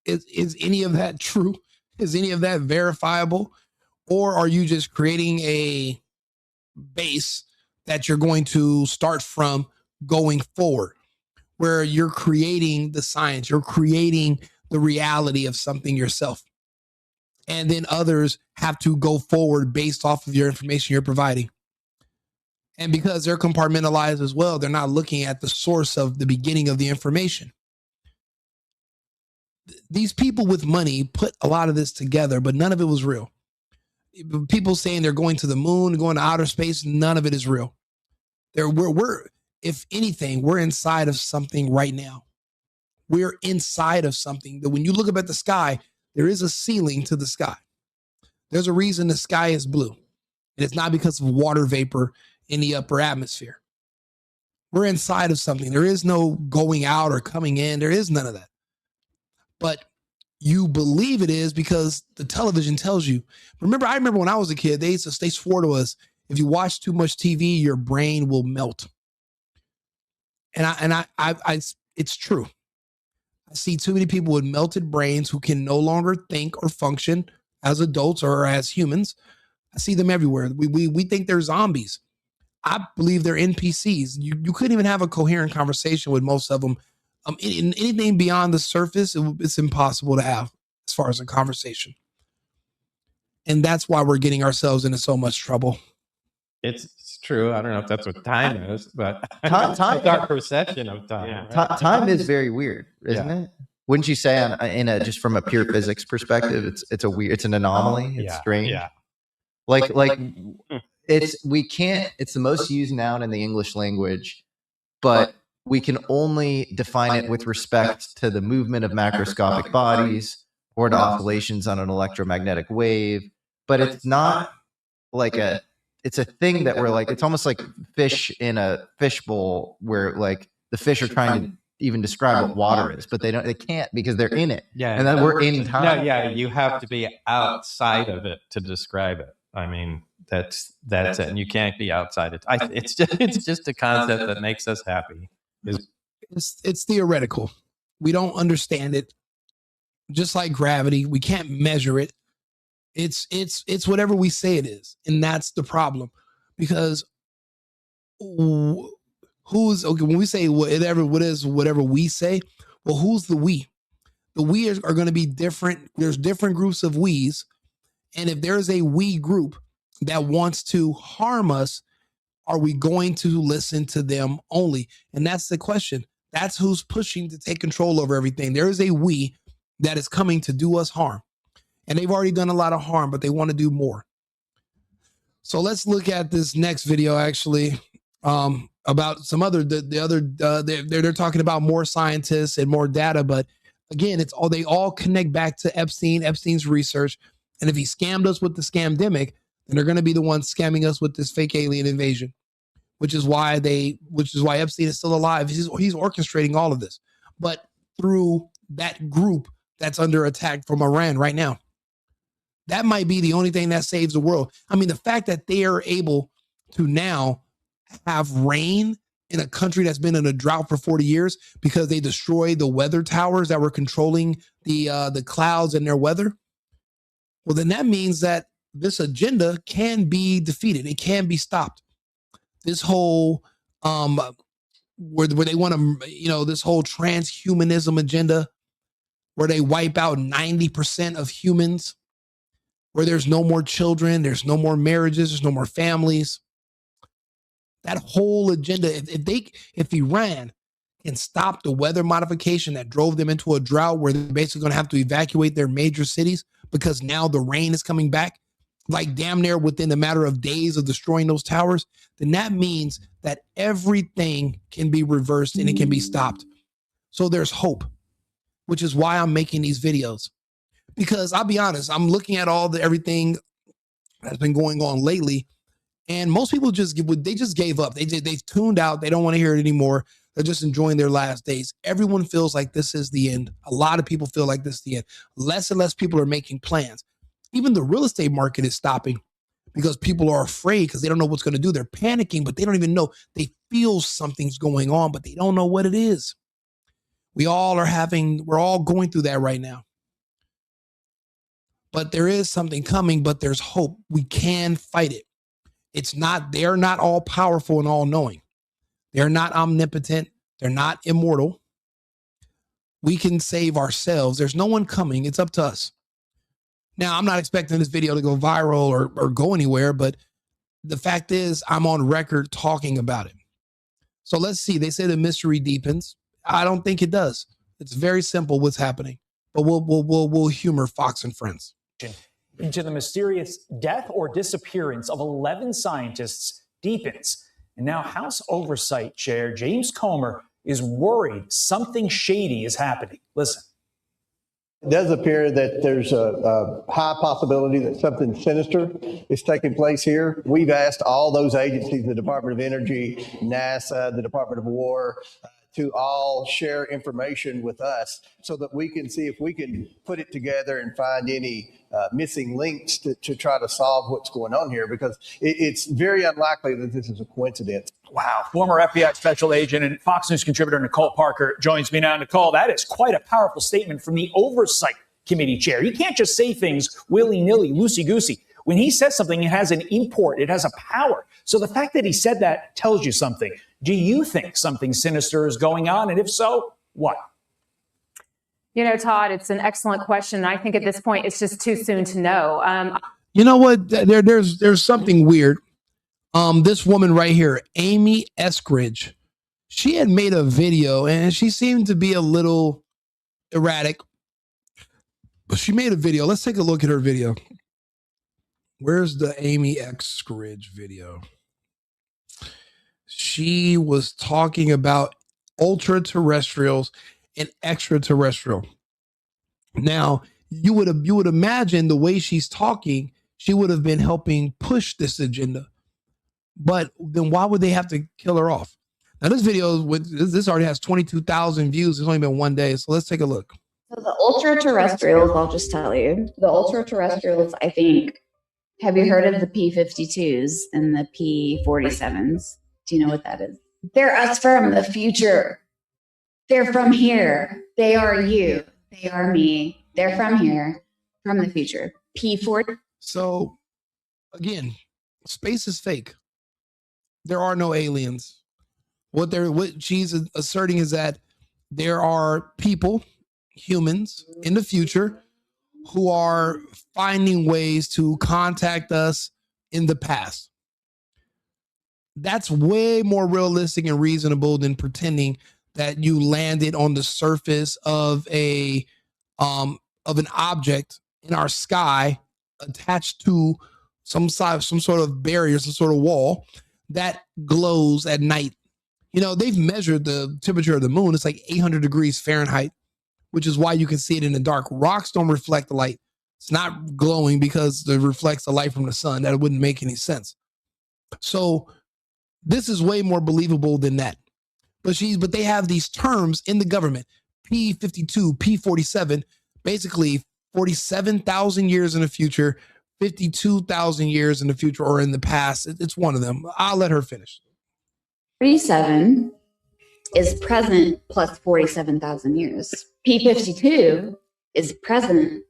Is any of that true? Is any of that verifiable? Or are you just creating a base that you're going to start from going forward, where you're creating the science, you're creating the reality of something yourself. And then others have to go forward based off of your information you're providing. And because they're compartmentalized as well, they're not looking at the source of the beginning of the information. These people with money put a lot of this together, but none of it was real. People saying they're going to the moon, going to outer space, none of it is real. We're if anything, we're inside of something right now. We're inside of something that when you look up at the sky, there is a ceiling to the sky. There's a reason the sky is blue. And it's not because of water vapor in the upper atmosphere. We're inside of something. There is no going out or coming in. There is none of that. But you believe it is because the television tells you. I remember when I was a kid, they swore to us, if you watch too much TV, your brain will melt. And it's true. I see too many people with melted brains who can no longer think or function as adults or as humans. I see them everywhere. We think they're zombies. I believe they're NPCs. You couldn't even have a coherent conversation with most of them. Anything beyond the surface, it's impossible to have as far as a conversation. And that's why we're getting ourselves into so much trouble. it's true. I don't know if that's what time is, but Time- it's our perception of time. Yeah. right? Time is very weird, isn't it? Wouldn't you say, just from a pure physics perspective, it's an anomaly. It's strange. Yeah. Like it's the most used noun in the English language, but we can only define it with respect to the movement of macroscopic bodies or to oscillations on an electromagnetic wave. But it's not like it's a thing that we're like, it's almost like fish in a fishbowl where like the fish are trying to even describe what water is, but they can't because they're in it. Yeah. And then we're in time. No, yeah, you have to be outside of it to describe it. I mean, that's it. And you can't be outside it. It's just a concept that makes us happy. It's theoretical. We don't understand it. Just like gravity, we can't measure it. It's whatever we say it is, and that's the problem. Because who's okay when we say whatever we say? Well, who's the we? The we are going to be different. There's different groups of we's, and if there's a we group that wants to harm us, are we going to listen to them only? And that's the question. That's who's pushing to take control over everything. There is a we that is coming to do us harm. And they've already done a lot of harm, but they want to do more. So let's look at this next video, actually, about some other, they're talking about more scientists and more data. But again, they all connect back to Epstein's research. And if he scammed us with the scamdemic, then they're going to be the ones scamming us with this fake alien invasion, which is why Epstein is still alive. He's orchestrating all of this, but through that group that's under attack from Iran right now. That might be the only thing that saves the world. I mean, the fact that they are able to now have rain in a country that's been in a drought for 40 years because they destroyed the weather towers that were controlling the clouds and their weather. Well, then that means that this agenda can be defeated. It can be stopped. This whole where they want to, this whole transhumanism agenda, where they wipe out 90% of humans, where there's no more children, there's no more marriages, there's no more families. That whole agenda, if Iran can stop the weather modification that drove them into a drought where they're basically going to have to evacuate their major cities because now the rain is coming back, like damn near within a matter of days of destroying those towers, then that means that everything can be reversed and it can be stopped. So there's hope, which is why I'm making these videos. Because I'll be honest, I'm looking at everything that's been going on lately, and most people just gave up. They've tuned out. They don't want to hear it anymore. They're just enjoying their last days. Everyone feels like this is the end. A lot of people feel like this is the end. Less and less people are making plans. Even the real estate market is stopping because people are afraid because they don't know what's going to do. They're panicking, but they don't even know. They feel something's going on, but they don't know what it is. We're all going through that right now. But there is something coming, but there's hope. We can fight it. They're not all powerful and all knowing. They're not omnipotent. They're not immortal. We can save ourselves. There's no one coming. It's up to us. Now, I'm not expecting this video to go viral or go anywhere, but the fact is I'm on record talking about it. So let's see. They say the mystery deepens. I don't think it does. It's very simple what's happening, but we'll humor Fox and Friends. Into the mysterious death or disappearance of 11 scientists deepens. And now House Oversight Chair James Comer is worried something shady is happening. Listen. It does appear that there's a high possibility that something sinister is taking place here. We've asked all those agencies, the Department of Energy, NASA, the Department of War, to all share information with us so that we can see if we can put it together and find any missing links to try to solve what's going on here, because it's very unlikely that this is a coincidence. Wow. Former FBI special agent and Fox News contributor Nicole Parker joins me now. Nicole, that is quite a powerful statement from the Oversight Committee chair. You can't just say things willy-nilly, loosey-goosey. When he says something, it has an import. It has a power. So the fact that he said that tells you something. Do you think something sinister is going on? And if so, what? You know, Todd, it's an excellent question. I think at this point, it's just too soon to know. You know what? There's something weird. This woman right here, Amy Eskridge, she had made a video and she seemed to be a little erratic, but she made a video. Let's take a look at her video. Where's the Amy Eskridge video? She was talking about ultra-terrestrials and extraterrestrial. Now, you would imagine the way she's talking, she would have been helping push this agenda. But then why would they have to kill her off? Now, this video, this already has 22,000 views. It's only been one day. So let's take a look. So the ultra-terrestrials, I'll just tell you, the ultra-terrestrials, I think, have you heard of the P-52s and the P-47s? Do you know what that is? They're us from the future. They're from here. They are you. They are me. They're from here, from the future. P-40. So, again, space is fake. There are no aliens. What she's asserting is that there are people, humans, in the future who are finding ways to contact us in the past. That's way more realistic and reasonable than pretending that you landed on the surface of an object in our sky attached to some sort of barrier, some sort of wall that glows at night. You know, they've measured the temperature of the moon. It's like 800 degrees Fahrenheit, which is why you can see it in the dark. Rocks don't reflect the light. It's not glowing because it reflects the light from the sun. That wouldn't make any sense. So this is way more believable than that. But they have these terms in the government, P-52, P-47, basically 47,000 years in the future, 52,000 years in the future, or in the past. It's one of them. I'll let her finish. 47 is present plus 47,000 years. P-52 is present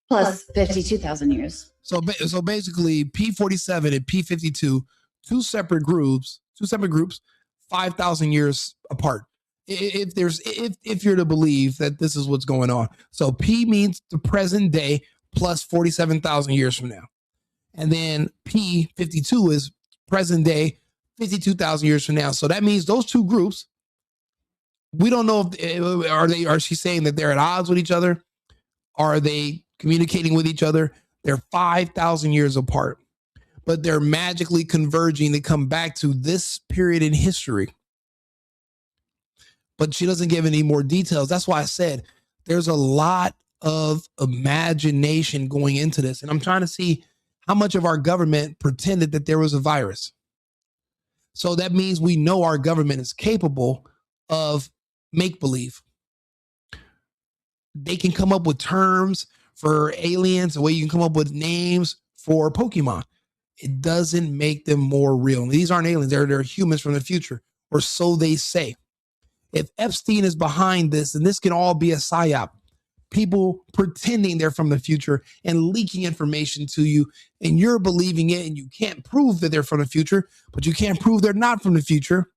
plus 52,000 years. So basically, P-47 and P-52, two separate groups, 5,000 years apart. If you're to believe that this is what's going on. So P means the present day plus 47,000 years from now. And then P-52 is present day, 52,000 years from now. So that means those two groups, we don't know if are she saying that they're at odds with each other? Are they communicating with each other? They're 5,000 years apart, but they're magically converging to come back to this period in history. But she doesn't give any more details. That's why I said there's a lot of imagination going into this. And I'm trying to see how much of our government pretended that there was a virus. So that means we know our government is capable of make-believe. They can come up with terms for aliens, the way you can come up with names for Pokemon. it doesn't make them more real. And these aren't aliens. They're humans from the future, or so they say. If Epstein is behind this, then this can all be a psyop. People pretending they're from the future and leaking information to you, and you're believing it, and you can't prove that they're from the future, but you can't prove they're not from the future.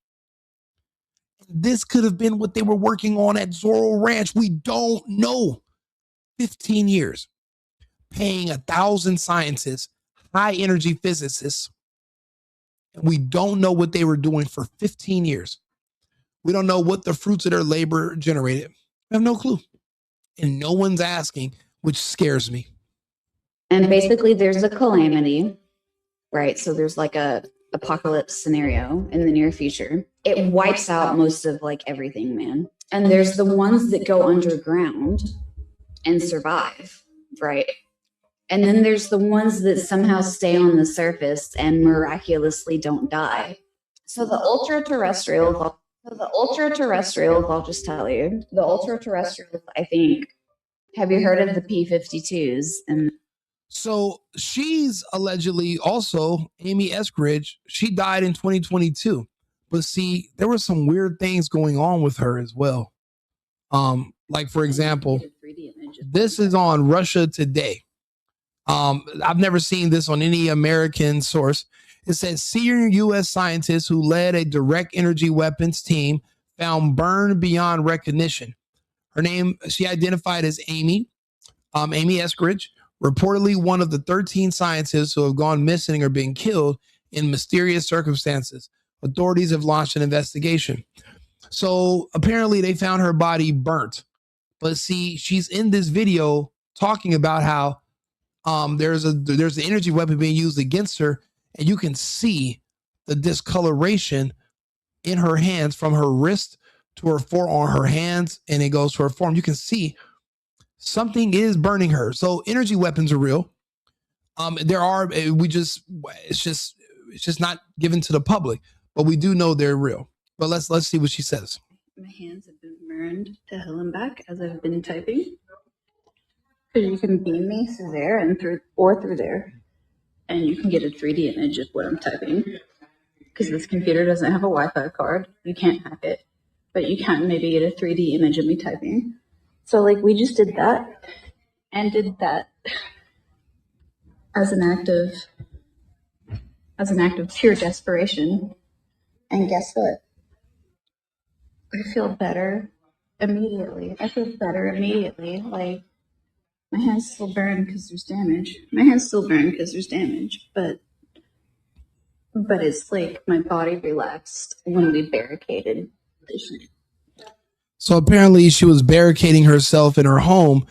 This could have been what they were working on at Zorro Ranch. We don't know. 15 years, paying 1,000 scientists, high energy physicists, and we don't know what they were doing for 15 years. We don't know what the fruits of their labor generated. We have no clue. And no one's asking, which scares me. And basically there's a calamity, right? So there's like a apocalypse scenario in the near future. It wipes out most of like everything, man. And there's the ones that go underground and survive, right? And then there's the ones that somehow stay on the surface and miraculously don't die. So the ultra-terrestrials, I'll just tell you, the ultra-terrestrials, I think, have you heard of the P-52s? And so she's allegedly also Amy Eskridge. She died in 2022. But see, there were some weird things going on with her as well. Like, for example, this is on Russia Today. I've never seen this on any American source. It says senior U.S. scientists who led a direct energy weapons team found burned beyond recognition. Her name, she identified as Amy Eskridge, reportedly one of the 13 scientists who have gone missing or been killed in mysterious circumstances. Authorities have launched an investigation. So apparently they found her body burnt. But see, she's in this video talking about how there's an energy weapon being used against her, and you can see the discoloration in her hands from her wrist to her forearm, her hands, and it goes to her forearm. You can see something is burning her. So energy weapons are real. It's just not given to the public, but we do know they're real. But let's see what she says. My hands have been burned to hell and back as I've been typing. Because you can beam me through there and through there, and you can get a 3D image of what I'm typing. Because this computer doesn't have a Wi-Fi card, you can't hack it, but you can maybe get a 3D image of me typing. So like we just did that, and did that as an act of pure desperation. And guess what? I feel better immediately. Like, my hands still burn because there's damage. But it's like my body relaxed when we barricaded this. So apparently she was barricading herself in her home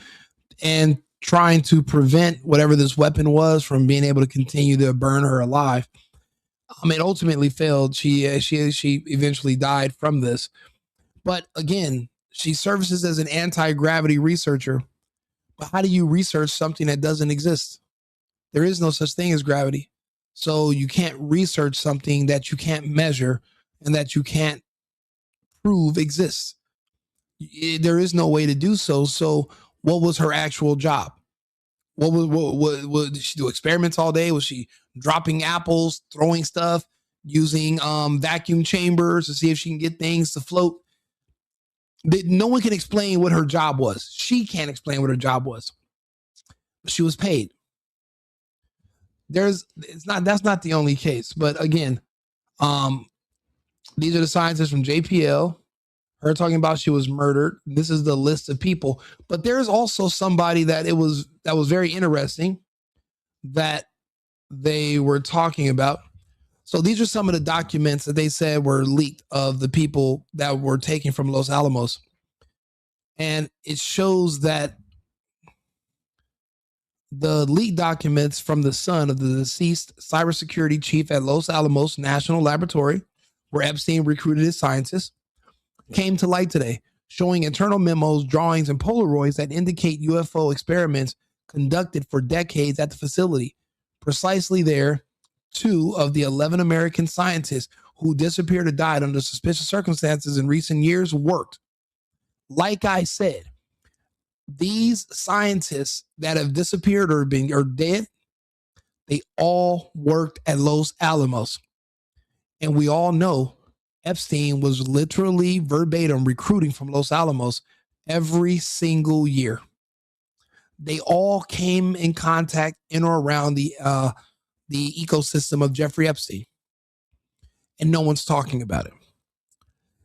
and trying to prevent whatever this weapon was from being able to continue to burn her alive. It ultimately failed. She eventually died from this. But again, she services as an anti-gravity researcher. But how do you research something that doesn't exist? There is no such thing as gravity. So you can't research something that you can't measure and that you can't prove exists. There is no way to do so. So what was her actual job? What did she do? Experiments all day? Was she dropping apples, throwing stuff, using vacuum chambers to see if she can get things to float? No one can explain what her job was. She can't explain what her job was. But she was paid. That's not the only case. But again, these are the scientists from JPL. Her talking about she was murdered. This is the list of people. But there's also somebody that was very interesting that they were talking about. So these are some of the documents that they said were leaked of the people that were taken from Los Alamos. And it shows that the leaked documents from the son of the deceased cybersecurity chief at Los Alamos National Laboratory, where Epstein recruited his scientists, came to light today, showing internal memos, drawings, and Polaroids that indicate UFO experiments conducted for decades at the facility. Precisely there, 2 of the 11 American scientists who disappeared or died under suspicious circumstances in recent years worked. Like I said, these scientists that have disappeared or dead, They all worked at Los Alamos. And we all know Epstein was literally verbatim recruiting from Los Alamos every single year. They all came in contact in or around the ecosystem of Jeffrey Epstein. And no one's talking about it.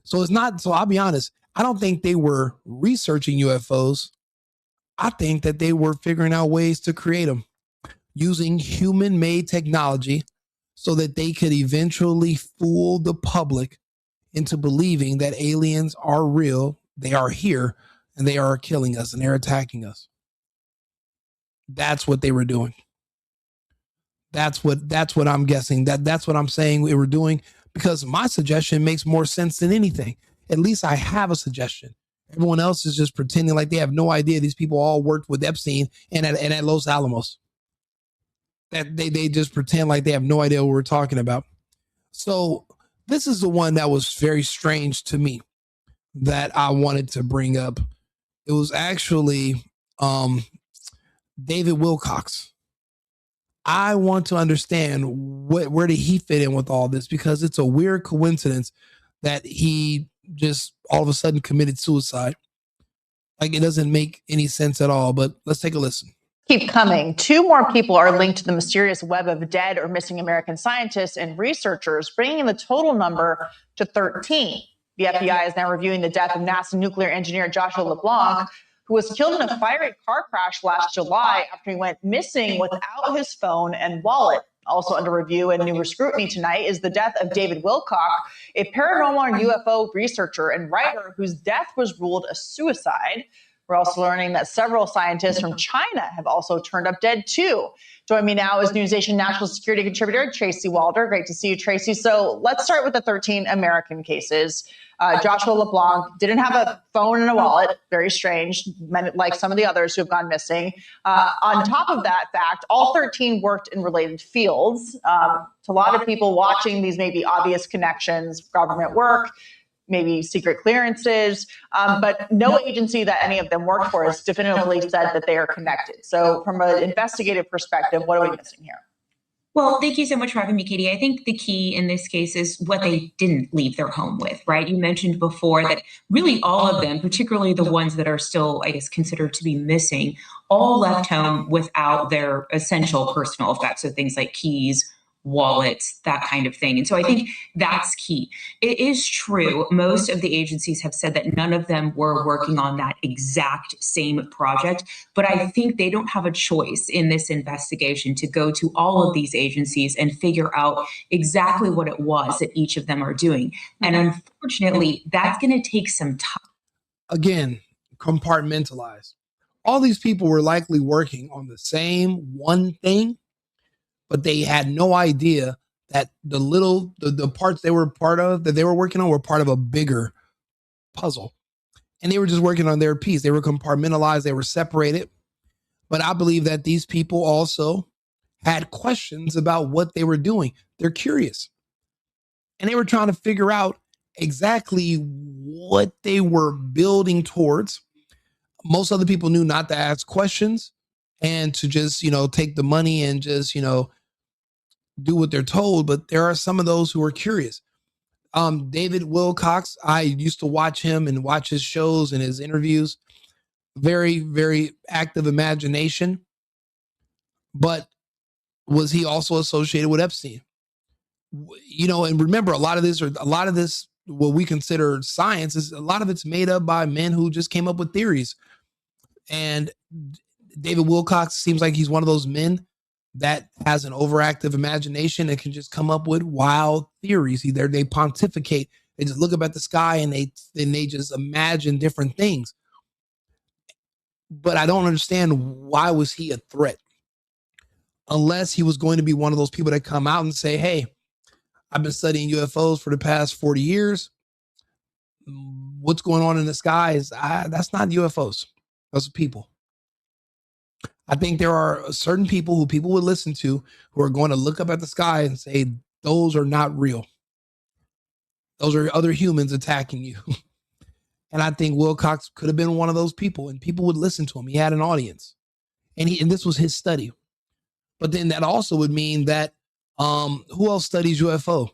So it's not, so I'll be honest, I don't think they were researching UFOs. I think that they were figuring out ways to create them using human-made technology so that they could eventually fool the public into believing that aliens are real, they are here, and they are killing us and they're attacking us. That's what they were doing. That's what I'm guessing. That's what I'm saying we were doing, because my suggestion makes more sense than anything. At least I have a suggestion. Everyone else is just pretending like they have no idea these people all worked with Epstein and at Los Alamos. That they just pretend like they have no idea what we're talking about. So this is the one that was very strange to me that I wanted to bring up. It was actually David Wilcox. I want to understand where did he fit in with all this, because it's a weird coincidence that he just all of a sudden committed suicide. Like, it doesn't make any sense at all, but let's take a listen. Keep coming. 2 more people are linked to the mysterious web of dead or missing American scientists and researchers, bringing the total number to 13. The FBI is now reviewing the death of NASA nuclear engineer Joshua LeBlanc, who was killed in a fiery car crash last July after he went missing without his phone and wallet. Also under review and newer scrutiny tonight is the death of David Wilcock, a paranormal and UFO researcher and writer whose death was ruled a suicide. We're also learning that several scientists from China have also turned up dead too. Join me now is NewsNation national security contributor Tracy Walder. Great to see you, Tracy. So let's start with the 13 American cases. Joshua LeBlanc didn't have a phone and a wallet. Very strange, like some of the others who have gone missing. On top of that fact, all 13 worked in related fields. To a lot of people watching, these may be obvious connections, government work, maybe secret clearances, but no agency that any of them work for has definitively said that they are connected. So from an investigative perspective, what are we missing here? Well, thank you so much for having me, Katie. I think the key in this case is what they didn't leave their home with, right? You mentioned before that really all of them, particularly the ones that are still, I guess, considered to be missing, all left home without their essential personal effects. So things like keys, wallets, that kind of thing. And so I think that's key. It is true. Most of the agencies have said that none of them were working on that exact same project, but I think they don't have a choice in this investigation to go to all of these agencies and figure out exactly what it was that each of them are doing. And unfortunately, that's going to take some time. Again, compartmentalized. All these people were likely working on the same one thing, but they had no idea that the parts they were part of, that they were working on, were part of a bigger puzzle. And they were just working on their piece. They were compartmentalized. They were separated. But I believe that these people also had questions about what they were doing. They're curious. And they were trying to figure out exactly what they were building towards. Most other people knew not to ask questions and to just, take the money and just, do what they're told. But there are some of those who are curious. David Wilcox, I used to watch him and watch his shows and his interviews. Very, very active imagination. But was he also associated with Epstein? And remember, a lot of this, what we consider science, is a lot of it's made up by men who just came up with theories. And David Wilcox seems like he's one of those men that has an overactive imagination and can just come up with wild theories. They pontificate. They just look up at the sky and they just imagine different things. But I don't understand, why was he a threat? Unless he was going to be one of those people that come out and say, hey, I've been studying UFOs for the past 40 years. What's going on in the sky that's not UFOs. Those are people. I think there are certain people who people would listen to who are going to look up at the sky and say, those are not real. Those are other humans attacking you. And I think Wilcox could have been one of those people, and people would listen to him. He had an audience, and this was his study. But then that also would mean that who else studies UFO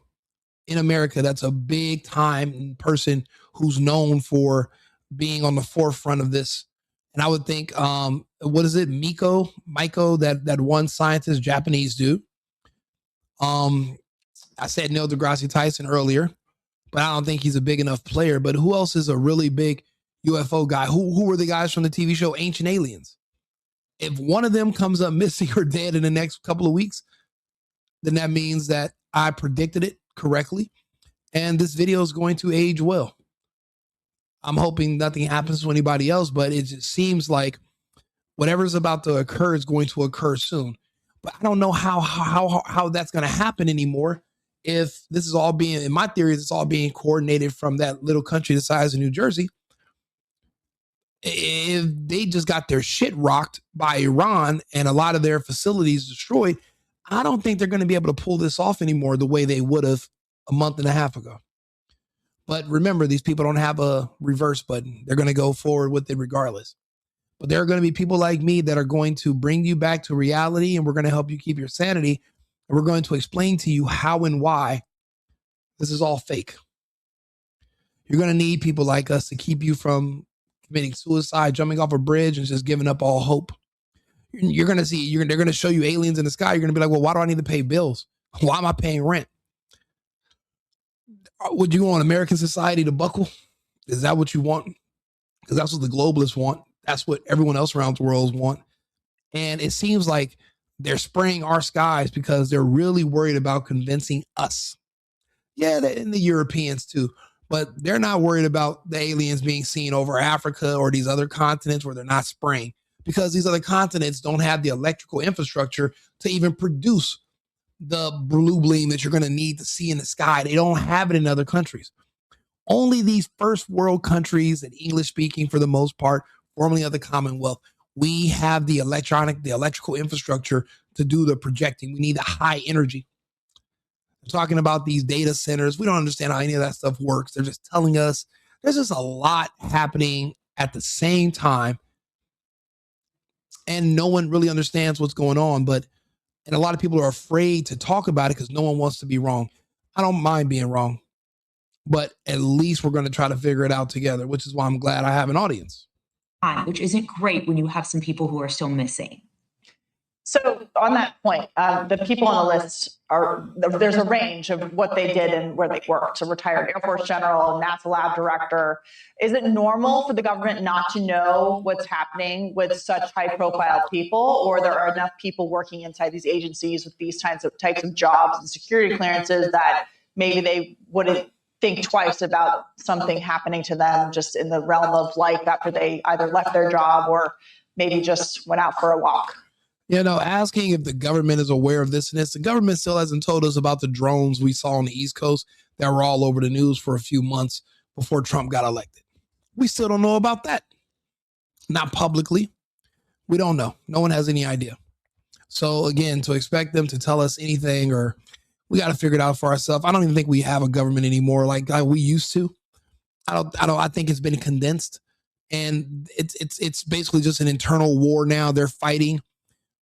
in America? That's a big time person who's known for being on the forefront of this. And I would think, what is it, Miko, that one scientist, Japanese dude. I said Neil deGrasse Tyson earlier, but I don't think he's a big enough player. But who else is a really big UFO guy? Who were the guys from the TV show Ancient Aliens? If one of them comes up missing or dead in the next couple of weeks, then that means that I predicted it correctly. And this video is going to age well. I'm hoping nothing happens to anybody else, but it just seems like whatever's about to occur is going to occur soon. But I don't know how that's going to happen anymore. If this is all being, in my theory, it's all being coordinated from that little country the size of New Jersey. If they just got their shit rocked by Iran and a lot of their facilities destroyed, I don't think they're going to be able to pull this off anymore the way they would have a month and a half ago. But remember, these people don't have a reverse button. They're going to go forward with it regardless. But there are going to be people like me that are going to bring you back to reality, and we're going to help you keep your sanity. And we're going to explain to you how and why this is all fake. You're going to need people like us to keep you from committing suicide, jumping off a bridge, and just giving up all hope. You're going to see, they're going to show you aliens in the sky. You're going to be like, well, why do I need to pay bills? Why am I paying rent? Would you want American society to buckle? Is that what you want? Because that's what the globalists want. That's what everyone else around the world want. And it seems like they're spraying our skies because they're really worried about convincing us. Yeah, and the Europeans too. But they're not worried about the aliens being seen over Africa or these other continents where they're not spraying, because these other continents don't have the electrical infrastructure to even produce the blue beam that you're going to need to see in the sky. They don't have it in other countries. Only these first world countries and English speaking, for the most part, formerly of the Commonwealth, we have the electrical infrastructure to do the projecting. We need the high energy. We're talking about these data centers. We don't understand how any of that stuff works. They're just telling us there's just a lot happening at the same time, and no one really understands what's going on. And a lot of people are afraid to talk about it because no one wants to be wrong. I don't mind being wrong, but at least we're going to try to figure it out together, which is why I'm glad I have an audience. Which isn't great when you have some people who are still missing. So on that point, the people on the list there's a range of what they did and where they worked. So retired Air Force general, NASA lab director. Is it normal for the government not to know what's happening with such high profile people, or there are enough people working inside these agencies with these types of jobs and security clearances that maybe they wouldn't think twice about something happening to them just in the realm of life after they either left their job or maybe just went out for a walk? Asking if the government is aware of this and this, the government still hasn't told us about the drones we saw on the East Coast that were all over the news for a few months before Trump got elected. We still don't know about that. Not publicly. We don't know. No one has any idea. So again, to expect them to tell us anything, or we got to figure it out for ourselves. I don't even think we have a government anymore like we used to. I think it's been condensed, and it's basically just an internal war now. They're fighting.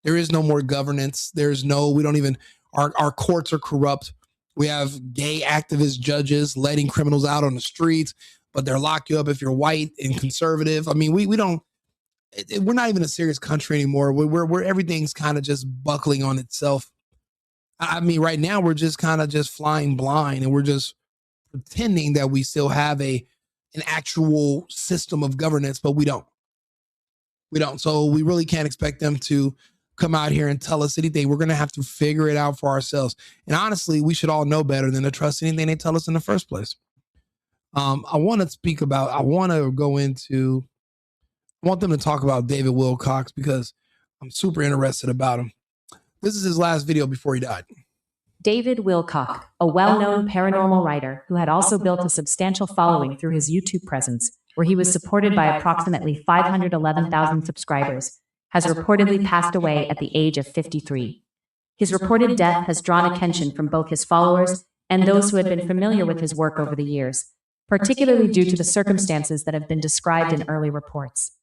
There is no more governance. Our courts are corrupt. We have gay activist judges letting criminals out on the streets, but they'll lock you up if you're white and conservative. I mean, we're not even a serious country anymore. We're everything's kind of just buckling on itself. I mean, right now we're just kind of just flying blind, and we're just pretending that we still have an actual system of governance, but we don't. So we really can't expect them to come out here and tell us anything. We're going to have to figure it out for ourselves. And honestly, we should all know better than to trust anything they tell us in the first place. I want them to talk about David Wilcox because I'm super interested about him. This is his last video before he died. David Wilcock, a well-known paranormal writer who had also built a substantial following through his YouTube presence, where he was supported by approximately 511,000 subscribers, has reportedly passed away at the age of 53. His reported death has drawn attention from both his followers and those who had been familiar with his work over the years, particularly due to the circumstances that have been described in early reports.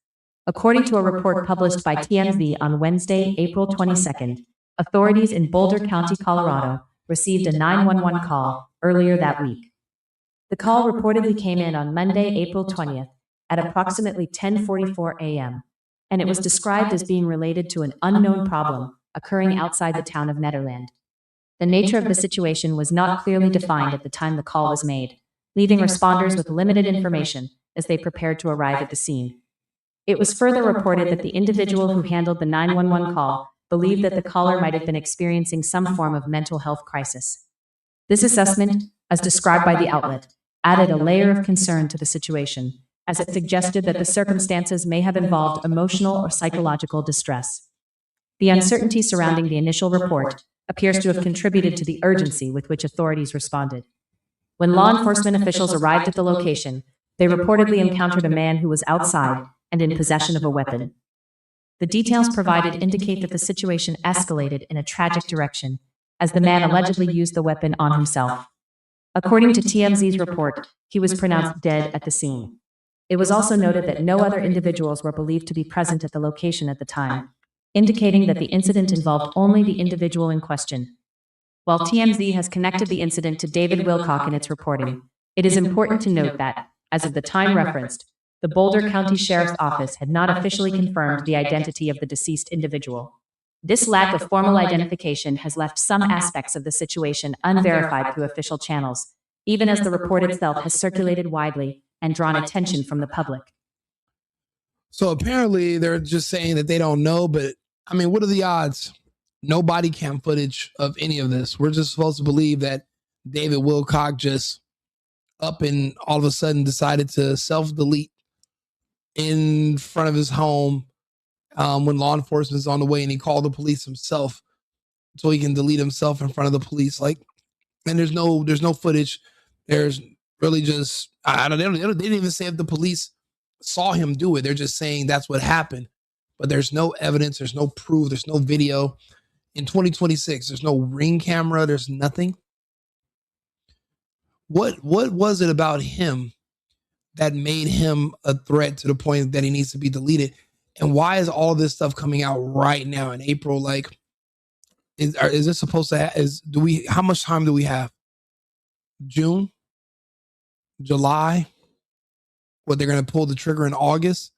According to a report published by TMZ on Wednesday, April 22nd, authorities in Boulder County, Colorado, received a 911 call earlier that week. The call reportedly came in on Monday, April 20th, at approximately 10:44 a.m., and it was described as being related to an unknown problem occurring outside the town of Nederland. The nature of the situation was not clearly defined at the time the call was made, leaving responders with limited information as they prepared to arrive at the scene. It was further reported that the individual who handled the 911 call believed that the caller might have been experiencing some form of mental health crisis. This assessment, as described by the outlet, added a layer of concern to the situation, as it suggested that the circumstances may have involved emotional or psychological distress. The uncertainty surrounding the initial report appears to have contributed to the urgency with which authorities responded. When law enforcement officials arrived at the location, they reportedly encountered a man who was outside and in possession of a weapon. The details provided indicate that the situation escalated in a tragic direction, as the man allegedly used the weapon on himself. According to TMZ's report, he was pronounced dead at the scene. It was also noted that no other individuals were believed to be present at the location at the time, indicating that the incident involved only the individual in question. While TMZ has connected the incident to David Wilcock in its reporting, it is important to note that, as of the time referenced, the Boulder County Sheriff's Office had not officially confirmed the identity of the deceased individual. This lack of formal identification has left some aspects of the situation unverified through official channels, even as the report itself has circulated widely and drawn attention from the public. So apparently they're just saying that they don't know, but I mean, what are the odds? No body cam footage of any of this. We're just supposed to believe that David Wilcock just up and all of a sudden decided to self-delete in front of his home when law enforcement is on the way, and he called the police himself so he can delete himself in front of the police. Like, and there's no footage. There's really just, they didn't even say if the police saw him do it. They're just saying that's what happened, but there's no evidence. There's no proof. There's no video. In 2026, there's no ring camera. There's nothing. What was it about him that made him a threat to the point that he needs to be deleted? And why is all this stuff coming out right now in April? Like, is this supposed to how much time do we have? June? July? What, they're going to pull the trigger in August?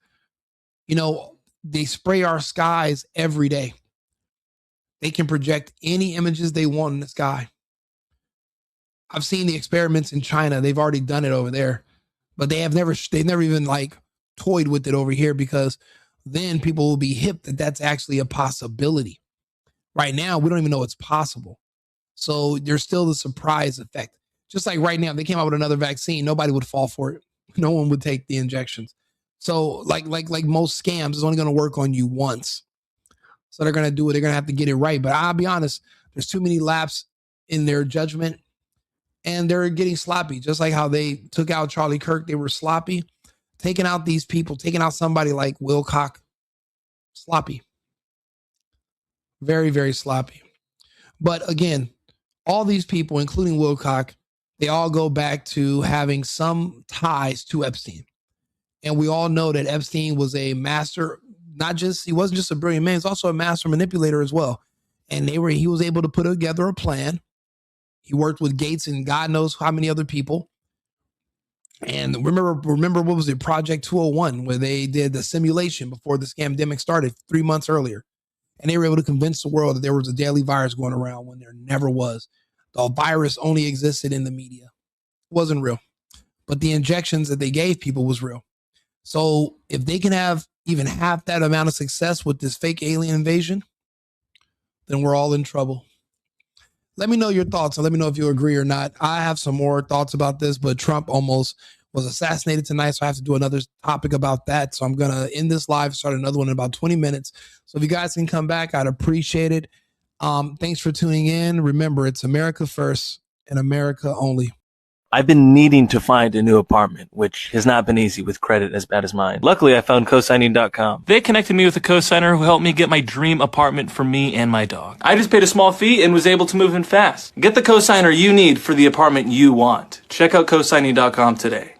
You know, they spray our skies every day. They can project any images they want in the sky. I've seen the experiments in China. They've already done it over there, but they've never even like toyed with it over here, because then people will be hip that that's actually a possibility. Right now, we don't even know it's possible. So there's still the surprise effect. Just like right now, if they came out with another vaccine, nobody would fall for it. No one would take the injections. So like most scams, it's only going to work on you once. So they're going to do it. They're going to have to get it right. But I'll be honest, there's too many laps in their judgment, and they're getting sloppy. Just like how they took out Charlie Kirk, they were sloppy. Taking out these people, taking out somebody like Wilcock, sloppy. Very, very sloppy. But again, all these people, including Wilcock, they all go back to having some ties to Epstein. And we all know that Epstein was a master, he wasn't just a brilliant man, he's also a master manipulator as well. And he was able to put together a plan. He worked with Gates and God knows how many other people. And remember what was it, Project 201, where they did the simulation before the scamdemic started 3 months earlier. And they were able to convince the world that there was a deadly virus going around when there never was. The virus only existed in the media. It wasn't real. But the injections that they gave people was real. So if they can have even half that amount of success with this fake alien invasion, then we're all in trouble. Let me know your thoughts and let me know if you agree or not. I have some more thoughts about this, but Trump almost was assassinated tonight, so I have to do another topic about that. So I'm going to end this live, start another one in about 20 minutes. So if you guys can come back, I'd appreciate it. Thanks for tuning in. Remember, it's America first and America only. I've been needing to find a new apartment, which has not been easy with credit as bad as mine. Luckily, I found cosigning.com. They connected me with a cosigner who helped me get my dream apartment for me and my dog. I just paid a small fee and was able to move in fast. Get the cosigner you need for the apartment you want. Check out cosigning.com today.